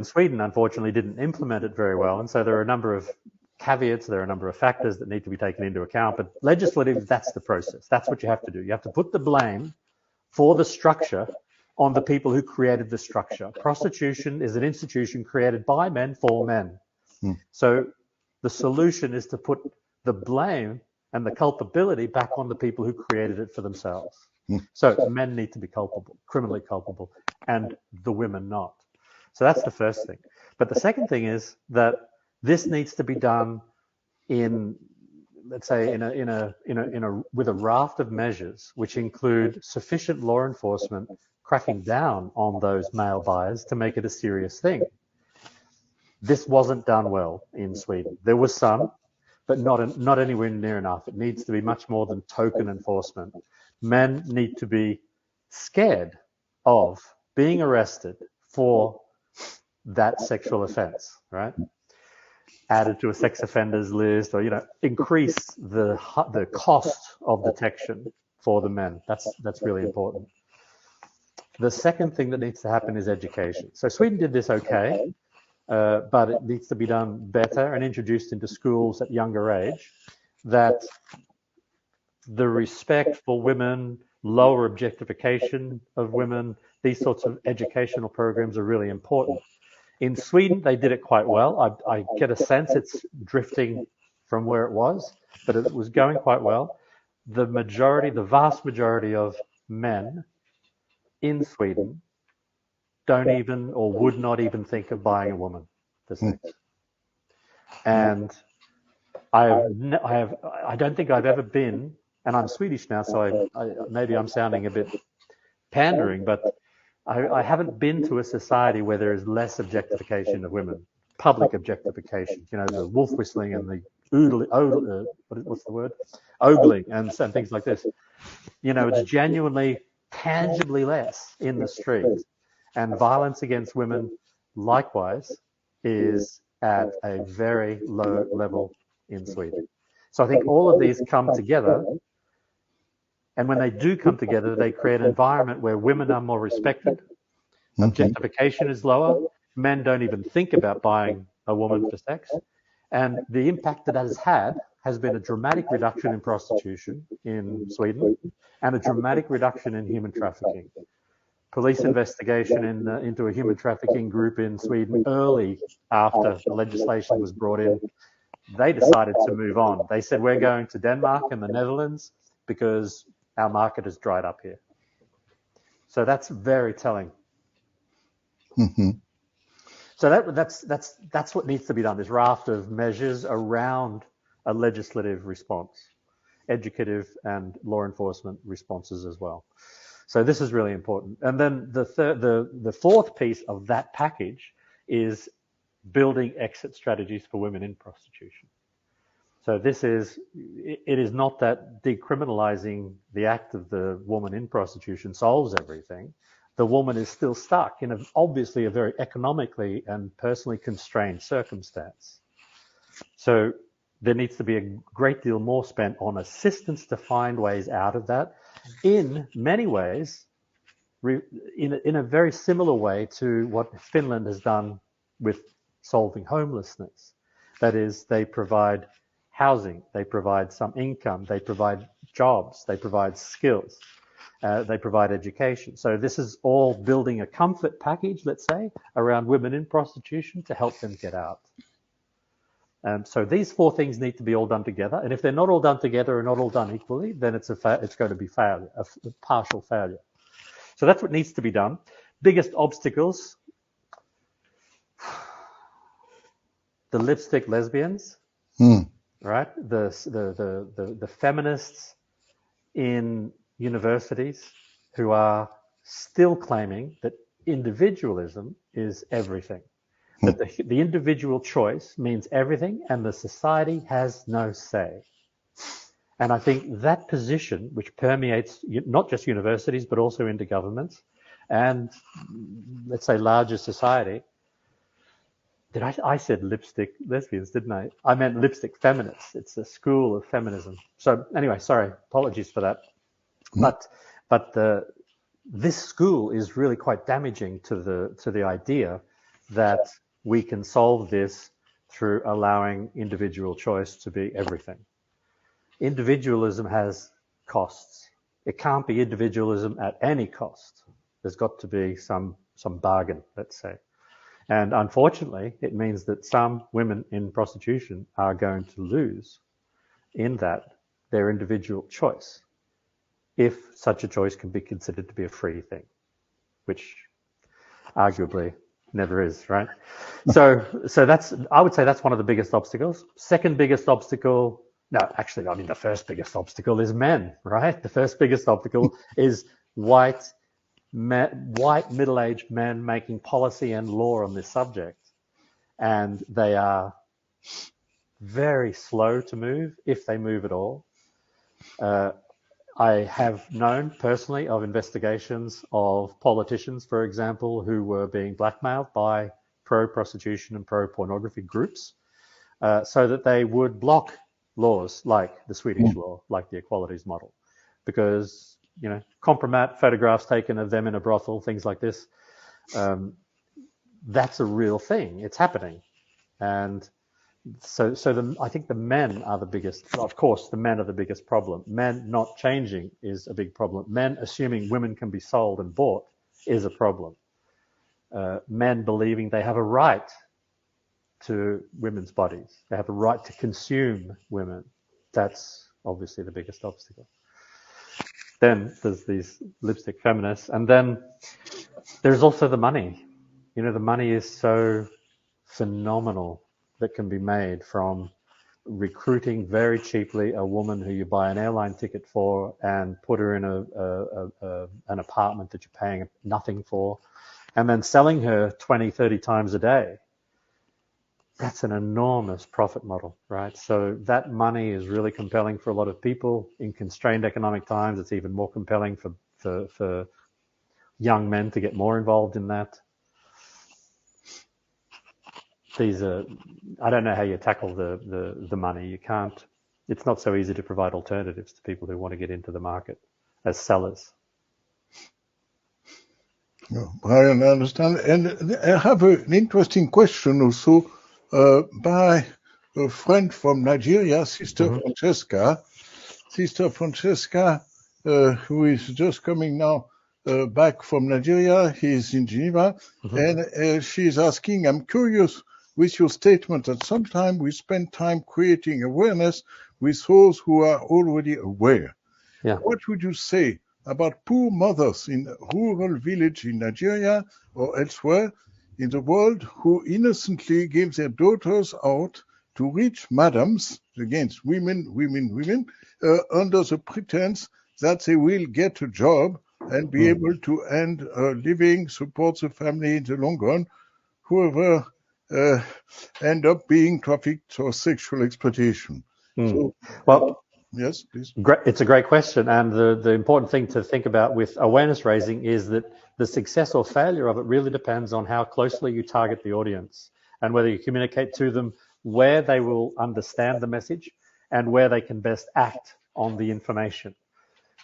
Sweden, unfortunately, didn't implement it very well, and so there are a number of caveats, there are a number of factors that need to be taken into account, but legislatively, that's the process. That's what you have to do. You have to put the blame for the structure on the people who created the structure. Prostitution is an institution created by men for men. So the solution is to put the blame and the culpability back on the people who created it for themselves. So men need to be culpable, criminally culpable, and the women not. So that's the first thing. But the second thing is that this needs to be done in, let's say, with a raft of measures, which include sufficient law enforcement cracking down on those male buyers to make it a serious thing. This wasn't done well in Sweden. There was some, but not anywhere near enough. It needs to be much more than token enforcement. Men need to be scared of being arrested for that sexual offense, right? Added to a sex offenders list, or increase the cost of detection for the men. That's really important. The second thing that needs to happen is education. So Sweden did this okay, but it needs to be done better and introduced into schools at younger age, that the respect for women, lower objectification of women, these sorts of educational programs are really important. In Sweden, they did it quite well. I get a sense it's drifting from where it was, but it was going quite well. The vast majority of men in Sweden don't even or would not even think of buying a woman for sex. And I don't think I've ever been, and I'm Swedish now, so maybe I'm sounding a bit pandering, but I haven't been to a society where there is less objectification of women, public objectification. You know, the wolf whistling and the what's the word? Ogling and things like this. You know, it's genuinely, tangibly less in the streets, and violence against women, likewise, is at a very low level in Sweden. So I think all of these come together. And when they do come together, they create an environment where women are more respected, objectification is lower, men don't even think about buying a woman for sex. And the impact that has had has been a dramatic reduction in prostitution in Sweden and a dramatic reduction in human trafficking. Police investigation into a human trafficking group in Sweden early after the legislation was brought in, they decided to move on. They said, we're going to Denmark and the Netherlands because our market has dried up here. So that's very telling. So that's what needs to be done, this raft of measures around a legislative response, educative and law enforcement responses as well. So this is really important. And then the fourth piece of that package is building exit strategies for women in prostitution. So it is not that decriminalizing the act of the woman in prostitution solves everything. The woman is still stuck in obviously a very economically and personally constrained circumstance. So there needs to be a great deal more spent on assistance to find ways out of that, in many ways, in a very similar way to what Finland has done with solving homelessness. That is, they provide housing, they provide some income, they provide jobs, they provide skills, they provide education. So this is all building a comfort package, let's say, around women in prostitution to help them get out. So these four things need to be all done together. And if they're not all done together or not all done equally, then it's going to be failure, a partial failure. So that's what needs to be done. Biggest obstacles, the lipstick lesbians, right? The feminists in universities who are still claiming that individualism is everything. That the individual choice means everything and the society has no say. And I think that position, which permeates not just universities, but also into governments and, let's say, larger society. I said lipstick lesbians, didn't I? I meant lipstick feminists. It's a school of feminism. So anyway, sorry, apologies for that. But this school is really quite damaging to the idea that we can solve this through allowing individual choice to be everything. Individualism has costs. It can't be individualism at any cost. There's got to be some bargain, let's say. And unfortunately, it means that some women in prostitution are going to lose in that their individual choice, if such a choice can be considered to be a free thing, which arguably never is, right? So I would say that's one of the biggest obstacles. Second biggest obstacle, no, actually, I mean, the first biggest obstacle is men, right? The first biggest obstacle is white middle-aged men making policy and law on this subject. And they are very slow to move, if they move at all. I have known personally of investigations of politicians, for example, who were being blackmailed by pro-prostitution and pro-pornography groups so that they would block laws like the Swedish law, like the equalities model, because, you know, compromat, photographs taken of them in a brothel, things like this, that's a real thing. It's happening. And so I think the men are the biggest, of course, the men are the biggest problem. Men not changing is a big problem. Men assuming women can be sold and bought is a problem. men believing they have a right to women's bodies. They have a right to consume women. That's obviously the biggest obstacle. Then there's these lipstick feminists, and then there's also the money. You know, the money is so phenomenal that can be made from recruiting very cheaply a woman who you buy an airline ticket for and put her in an apartment that you're paying nothing for, and then selling her 20, 30 times a day. That's an enormous profit model, right? So that money is really compelling for a lot of people. In constrained economic times, it's even more compelling for young men to get more involved in that. These are, I don't know how you tackle the money. You can't, it's not so easy to provide alternatives to people who want to get into the market as sellers. No, Brian, I understand. And I have an interesting question also by a friend from Nigeria, Sister Francesca. Sister Francesca, who is just coming now back from Nigeria. He's in Geneva. And she's asking, I'm curious with your statement that sometimes we spend time creating awareness with those who are already aware. Yeah. What would you say about poor mothers in rural village in Nigeria or elsewhere in the world who innocently give their daughters out to rich madams, against women, under the pretense that they will get a job and be able to earn a living, support the family in the long run, whoever end up being trafficked or sexual exploitation. So, well, yes, please. It's a great question, and the important thing to think about with awareness raising is that the success or failure of it really depends on how closely you target the audience and whether you communicate to them where they will understand the message and where they can best act on the information.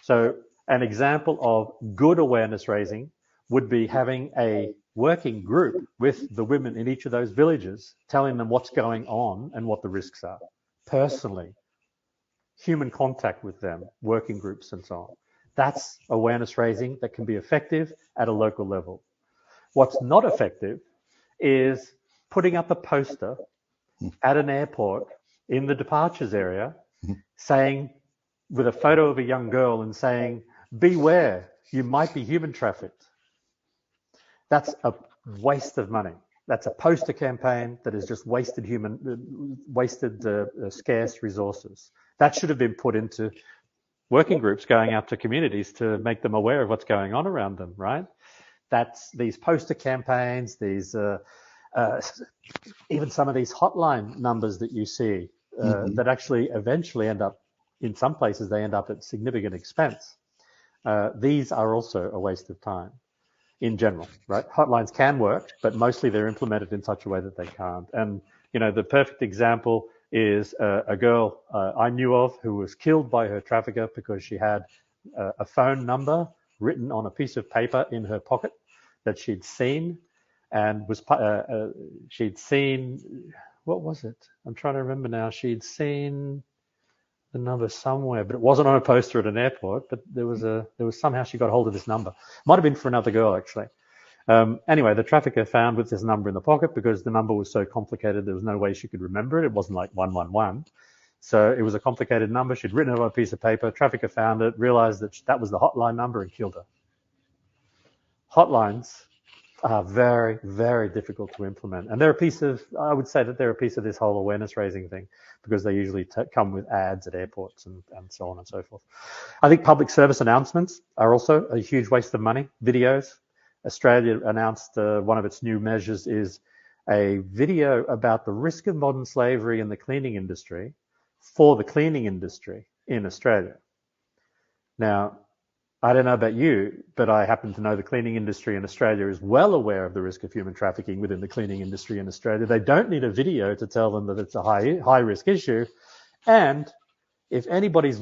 So an example of good awareness raising would be having a working group with the women in each of those villages, telling them what's going on and what the risks are personally. Human contact with them, working groups and so on. That's awareness raising that can be effective at a local level. What's not effective is putting up a poster at an airport in the departures area saying, with a photo of a young girl and saying, beware, you might be human trafficked. That's a waste of money. That's a poster campaign that has just wasted scarce resources. That should have been put into working groups going out to communities to make them aware of what's going on around them, right? That's these poster campaigns, these even some of these hotline numbers that you see that actually eventually end up, in some places, they end up at significant expense. These are also a waste of time. In general, right? Hotlines can work, but mostly they're implemented in such a way that they can't. And, you know, the perfect example is a girl I knew of who was killed by her trafficker because she had a phone number written on a piece of paper in her pocket that she'd seen and was, she'd seen, what was it? I'm trying to remember now. She'd seen the number somewhere, but it wasn't on a poster at an airport, but there was somehow she got hold of this number. Might have been for another girl, actually. Anyway, the trafficker found with this number in the pocket because the number was so complicated, there was no way she could remember it. It wasn't like 111. So it was a complicated number. She'd written it on a piece of paper. Trafficker found it, realized that that was the hotline number and killed her. Hotlines are very, very difficult to implement. And they're a piece of, I would say that they're a piece of this whole awareness raising thing because they usually come with ads at airports and so on and so forth. I think public service announcements are also a huge waste of money. Videos. Australia announced one of its new measures is a video about the risk of modern slavery in the cleaning industry for the cleaning industry in Australia. Now, I don't know about you, but I happen to know the cleaning industry in Australia is well aware of the risk of human trafficking within the cleaning industry in Australia. They don't need a video to tell them that it's a high risk issue. And if anybody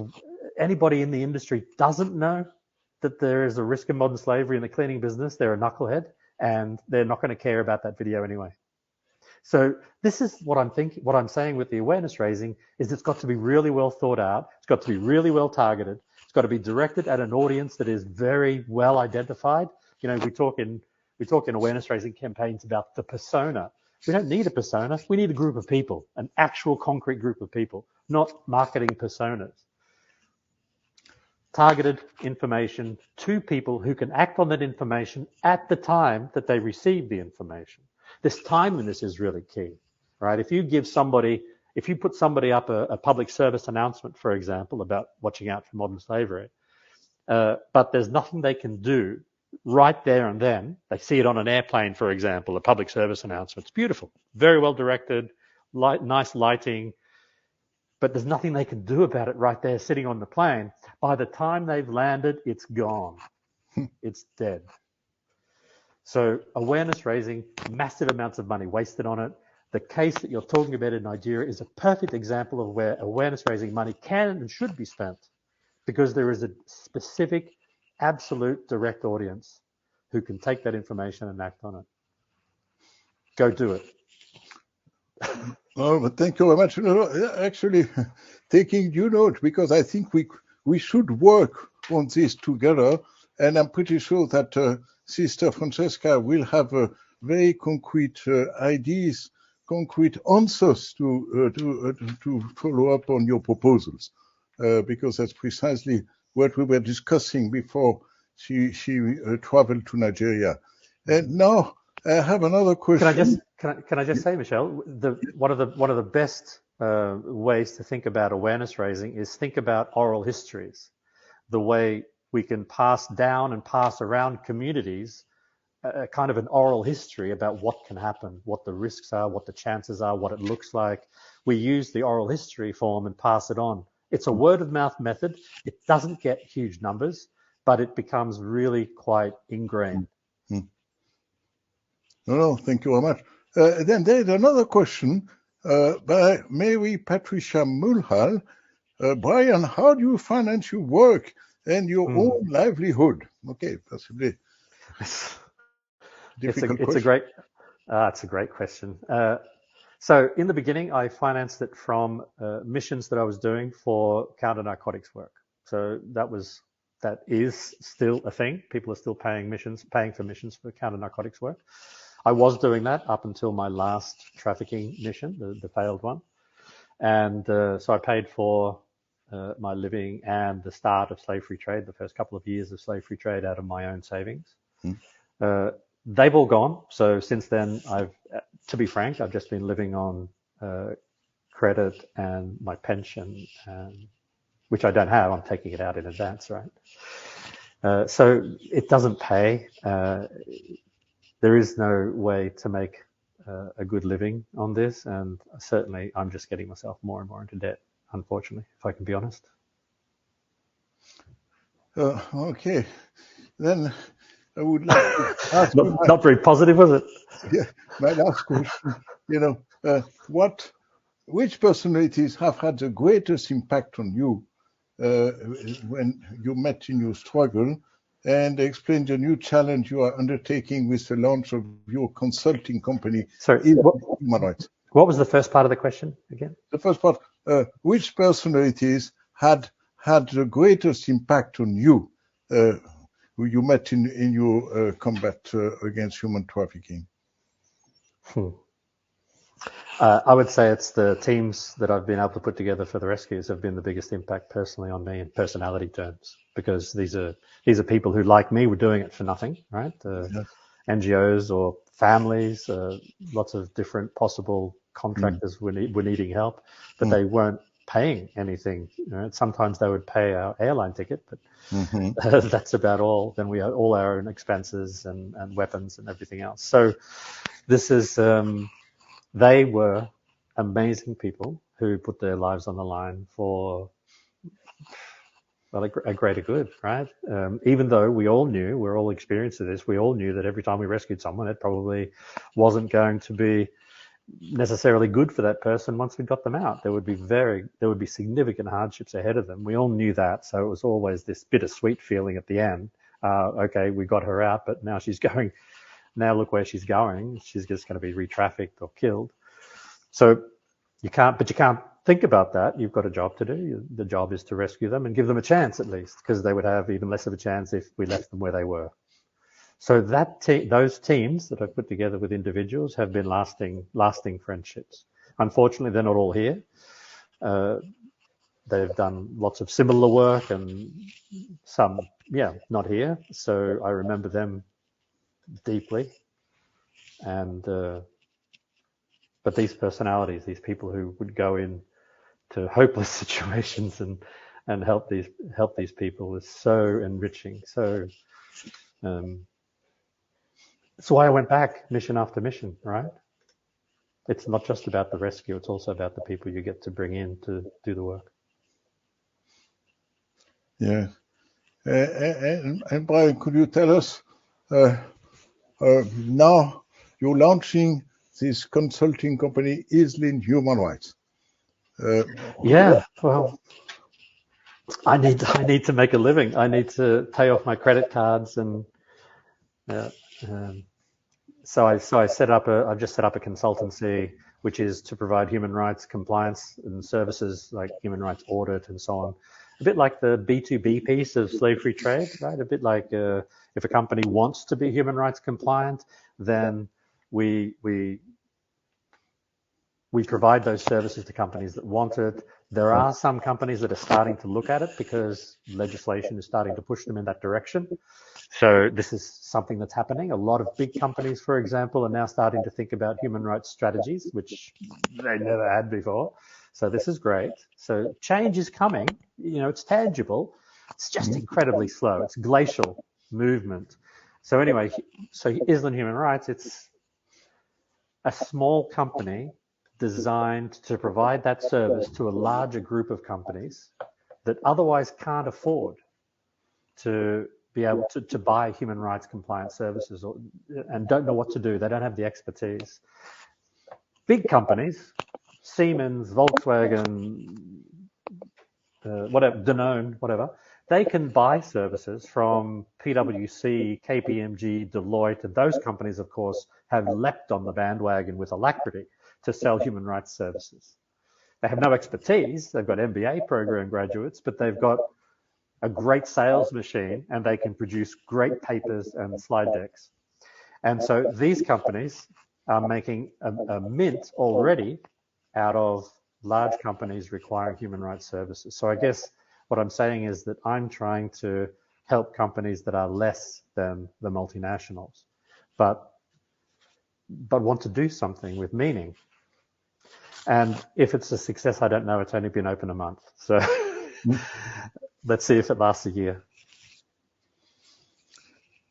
in the industry doesn't know that there is a risk of modern slavery in the cleaning business, they're a knucklehead and they're not going to care about that video anyway. So this is what I'm thinking. What I'm saying with the awareness raising is it's got to be really well thought out. It's got to be really well targeted. It's got to be directed at an audience that is very well identified. You know, we talk in We talk in awareness raising campaigns about the persona. We don't need a persona. We need a group of people, an actual concrete group of people, not marketing personas. Targeted information to people who can act on that information at the time that they receive the information. This timeliness is really key, right? If you put somebody up a public service announcement, for example, about watching out for modern slavery, but there's nothing they can do right there and then. They see it on an airplane, for example, a public service announcement. It's beautiful, very well directed, nice lighting, but there's nothing they can do about it right there sitting on the plane. By the time they've landed, it's gone. It's dead. So awareness raising, massive amounts of money wasted on it. The case that you're talking about in Nigeria is a perfect example of where awareness raising money can and should be spent, because there is a specific, absolute direct audience who can take that information and act on it. Go do it. Oh, but thank you very much. Actually, taking due note, because I think we should work on this together, and I'm pretty sure that Sister Francesca will have very concrete ideas, concrete answers to follow up on your proposals, because that's precisely what we were discussing before she traveled to Nigeria. And now I have another question. Can I just say, Michelle, one of the best ways to think about awareness raising is think about oral histories, the way we can pass down and pass around communities kind of an oral history about what can happen, what the risks are, what the chances are, what it looks like. We use the oral history form and pass it on. It's a word of mouth method. It doesn't get huge numbers, but it becomes really quite ingrained. No, thank you very much. Then there's another question by Mary Patricia Mulhall. Brian, how do you finance your work and your own livelihood? Okay, possibly difficult question. It's a great question. So in the beginning, I financed it from missions that I was doing for counter narcotics work. So that is still a thing. People are still paying for missions for counter narcotics work. I was doing that up until my last trafficking mission, the failed one. And so I paid for my living and the start of slave-free trade, the first couple of years of slave-free trade, out of my own savings. They've all gone. So since then, to be frank, I've just been living on credit and my pension, which I don't have. I'm taking it out in advance, right? So it doesn't pay. There is no way to make a good living on this, and certainly I'm just getting myself more and more into debt, unfortunately, if I can be honest. Okay, then I would like to ask not very positive, was it? Yeah, my last question. Which personalities have had the greatest impact on you when you met in your struggle? And explain the new challenge you are undertaking with the launch of your consulting company. Sorry, human rights. What was the first part of the question again? The first part, which personalities had the greatest impact on you, who you met in your combat against human trafficking? I would say it's the teams that I've been able to put together for the rescues have been the biggest impact personally on me in personality terms, because these are people who, like me, were doing it for nothing, right? NGOs or families, lots of different possible contractors were needing help, but they weren't paying anything. Sometimes they would pay our airline ticket, but that's about all. Then we had all our own expenses and weapons and everything else. So this is... they were amazing people who put their lives on the line for, well, a greater good, right? Even though we're all experienced this, we all knew that every time we rescued someone, it probably wasn't going to be necessarily good for that person once we got them out. There would be significant hardships ahead of them. We all knew that, so it was always this bittersweet feeling at the end. Okay, we got her out, but now she's going... Now look where she's going. She's just going to be re-trafficked or killed. So you can't think about that. You've got a job to do. The job is to rescue them and give them a chance, at least, because they would have even less of a chance if we left them where they were. So those teams that I've put together with individuals have been lasting friendships. Unfortunately, they're not all here. They've done lots of similar work, and some, not here. So I remember them deeply. And but these personalities, these people who would go in to hopeless situations and help these people, is so enriching. So that's why I went back mission after mission, right? It's not just about the rescue, it's also about the people you get to bring in to do the work. Yeah. And Brian, could you tell us, now you're launching this consulting company, Eslin Human Rights. Well, I need to make a living. I need to pay off my credit cards, and so I've just set up a consultancy, which is to provide human rights compliance and services like human rights audit and so on. A bit like the B2B piece of slave-free trade, right? A bit like if a company wants to be human rights compliant, then we provide those services to companies that want it. There are some companies that are starting to look at it because legislation is starting to push them in that direction. So this is something that's happening. A lot of big companies, for example, are now starting to think about human rights strategies, which they never had before. So this is great. So change is coming. It's tangible. It's just incredibly slow. It's glacial movement. So anyway, Eslin Human Rights, it's a small company designed to provide that service to a larger group of companies that otherwise can't afford to be able to buy human rights compliance services and don't know what to do. They don't have the expertise. Big companies, Siemens, Volkswagen, Danone, whatever, they can buy services from PwC, KPMG, Deloitte, and those companies, of course, have leapt on the bandwagon with alacrity to sell human rights services. They have no expertise. They've got MBA program graduates, but they've got a great sales machine, and they can produce great papers and slide decks. And so these companies are making a mint already out of large companies requiring human rights services. So I guess what I'm saying is that I'm trying to help companies that are less than the multinationals, but want to do something with meaning. And if it's a success, I don't know. It's only been open a month. So let's see if it lasts a year.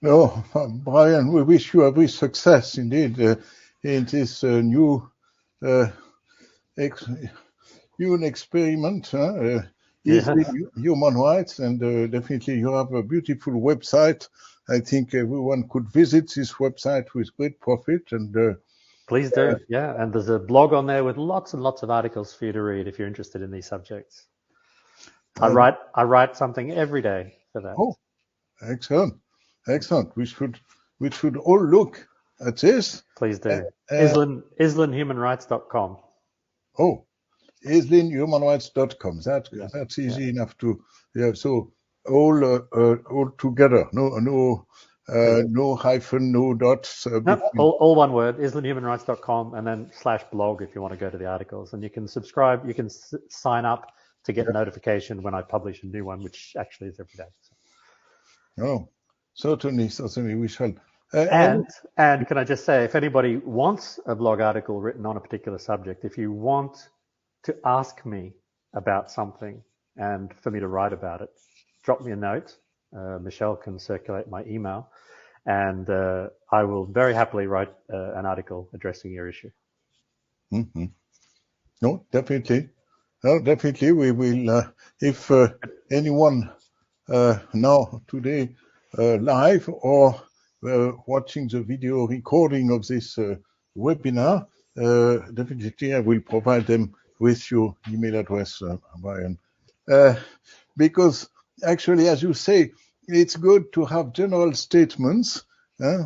Oh, Brian, we wish you every success indeed in this new experiment, human rights, and definitely you have a beautiful website. I think everyone could visit this website with great profit. And please do, yeah. And there's a blog on there with lots and lots of articles for you to read if you're interested in these subjects. I write something every day for that. Oh, excellent. We should all look at this. Please do. EslinHumanRights.com. Oh, EslinHumanRights.com. That's easy enough to. Yeah. So all together. No hyphen, no dots. All one word. EslinHumanRights.com, and then /blog if you want to go to the articles, and you can subscribe. You can sign up to get a notification when I publish a new one, which actually is every day. So. Oh, certainly we shall. And can I just say, if anybody wants a blog article written on a particular subject, if you want to ask me about something and for me to write about it, drop me a note. Michelle can circulate my email, and I will very happily write an article addressing your issue. Mm-hmm. No, definitely. No, definitely. We will, if anyone now today live or watching the video recording of this webinar, definitely I will provide them with your email address, Brian. Because actually, as you say, it's good to have general statements,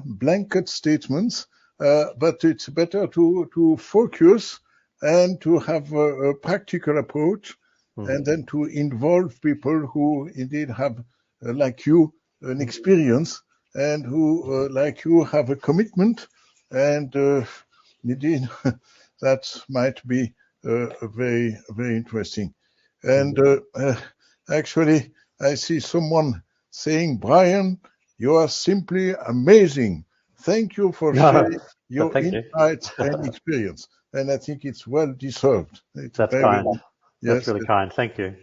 blanket statements, but it's better to focus and to have a practical approach, and then to involve people who indeed have, like you, an experience and who, like you, have a commitment, and indeed, that might be very, very interesting. And actually, I see someone saying, Brian, you are simply amazing. Thank you for sharing your Thank you. insights and experience. And I think it's well deserved. It's That's very, kind. yes. That's really kind. Thank you.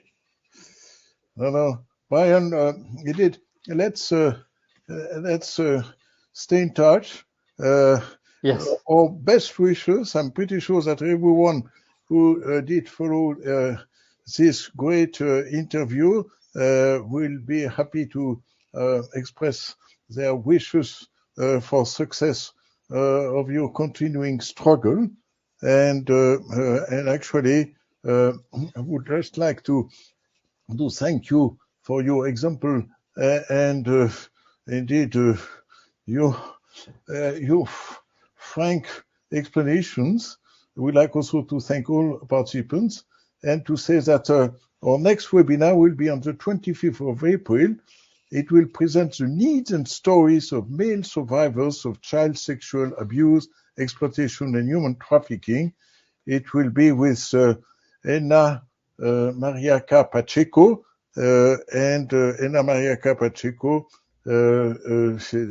No, Brian, you did. Let's stay in touch. Yes. Our best wishes. I'm pretty sure that everyone who did follow this great interview will be happy to express their wishes for success of your continuing struggle. And actually, I would just like to thank you for your example and indeed your frank explanations. We'd like also to thank all participants and to say that our next webinar will be on the 25th of April. It will present the needs and stories of male survivors of child sexual abuse, exploitation, and human trafficking. It will be with Ena Mariaca Pacheco, and Ena Mariaca Pacheco she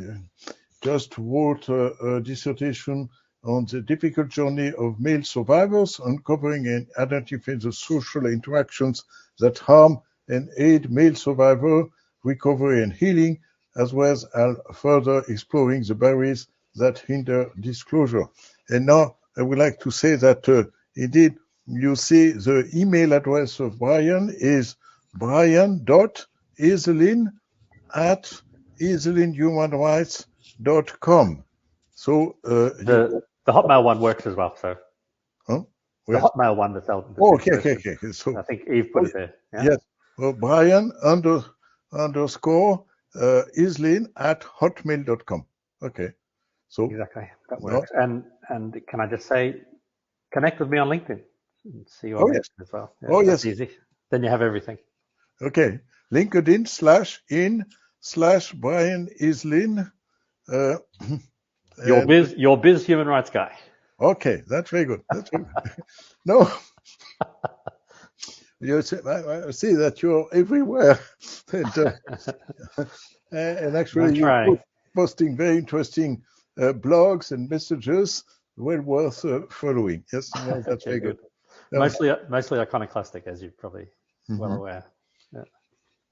just wrote a dissertation on the difficult journey of male survivors, uncovering and identifying the social interactions that harm and aid male survivor recovery and healing, as well as further exploring the barriers that hinder disclosure. And now I would like to say that indeed, you see the email address of Brian is brian.easelin@easelinhumanrights.com. So the Hotmail one works as well. So huh? the Hotmail one that's out. Okay. So I think Eve put it there. Yeah? Yes. Well, Brian underscore Easelin@hotmail.com. Okay. So exactly, that works. And can I just say, connect with me on LinkedIn and see you on LinkedIn as well. Yeah, that's easy. Then you have everything. Okay. LinkedIn/Brian Easelin. Your biz human rights guy. Okay, that's very good. That's very good. No. I see that you're everywhere. And actually, you're posting very interesting blogs and messages, well worth following. Yes, no, that's very good. Mostly iconoclastic, as you're probably well aware. Yeah.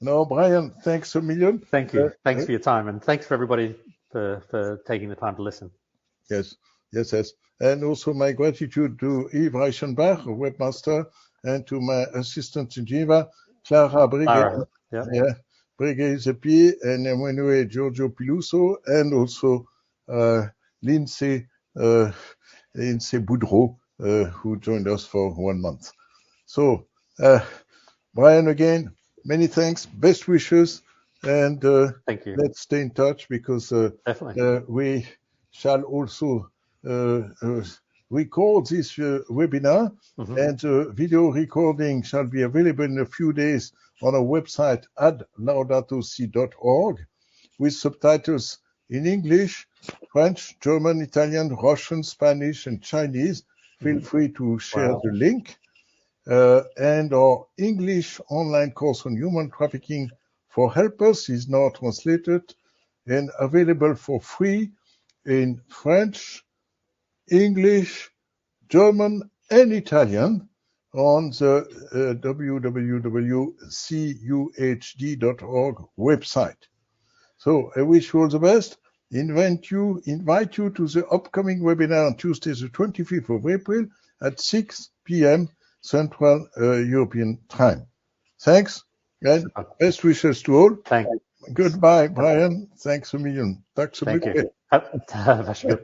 No, Brian, thanks a million. Thank you. Thanks for your time, and thanks for everybody for taking the time to listen. Yes. And also my gratitude to Yves Reichenbach, a webmaster, and to my assistant in Geneva, Clara Briguet. Briguet Zepi, and Emmanuel Giorgio Piluso, and also Lindsay Boudreau, who joined us for 1 month. So, Brian, again, many thanks, best wishes, and thank you. Let's stay in touch because we shall also record this webinar, and the video recording shall be available in a few days on our website at laudatosi.org with subtitles in English, French, German, Italian, Russian, Spanish, and Chinese. Feel free to share the link. And our English online course on human trafficking for helpers is now translated and available for free in French, English, German, and Italian on the www.cuhd.org website. So I wish you all the best. Invite you to the upcoming webinar on Tuesday, the 25th of April at 6 p.m. Central European Time. Thanks, and best wishes to all. Thanks. Goodbye, Brian. Thanks a million. Tack så mycket. Varsågod.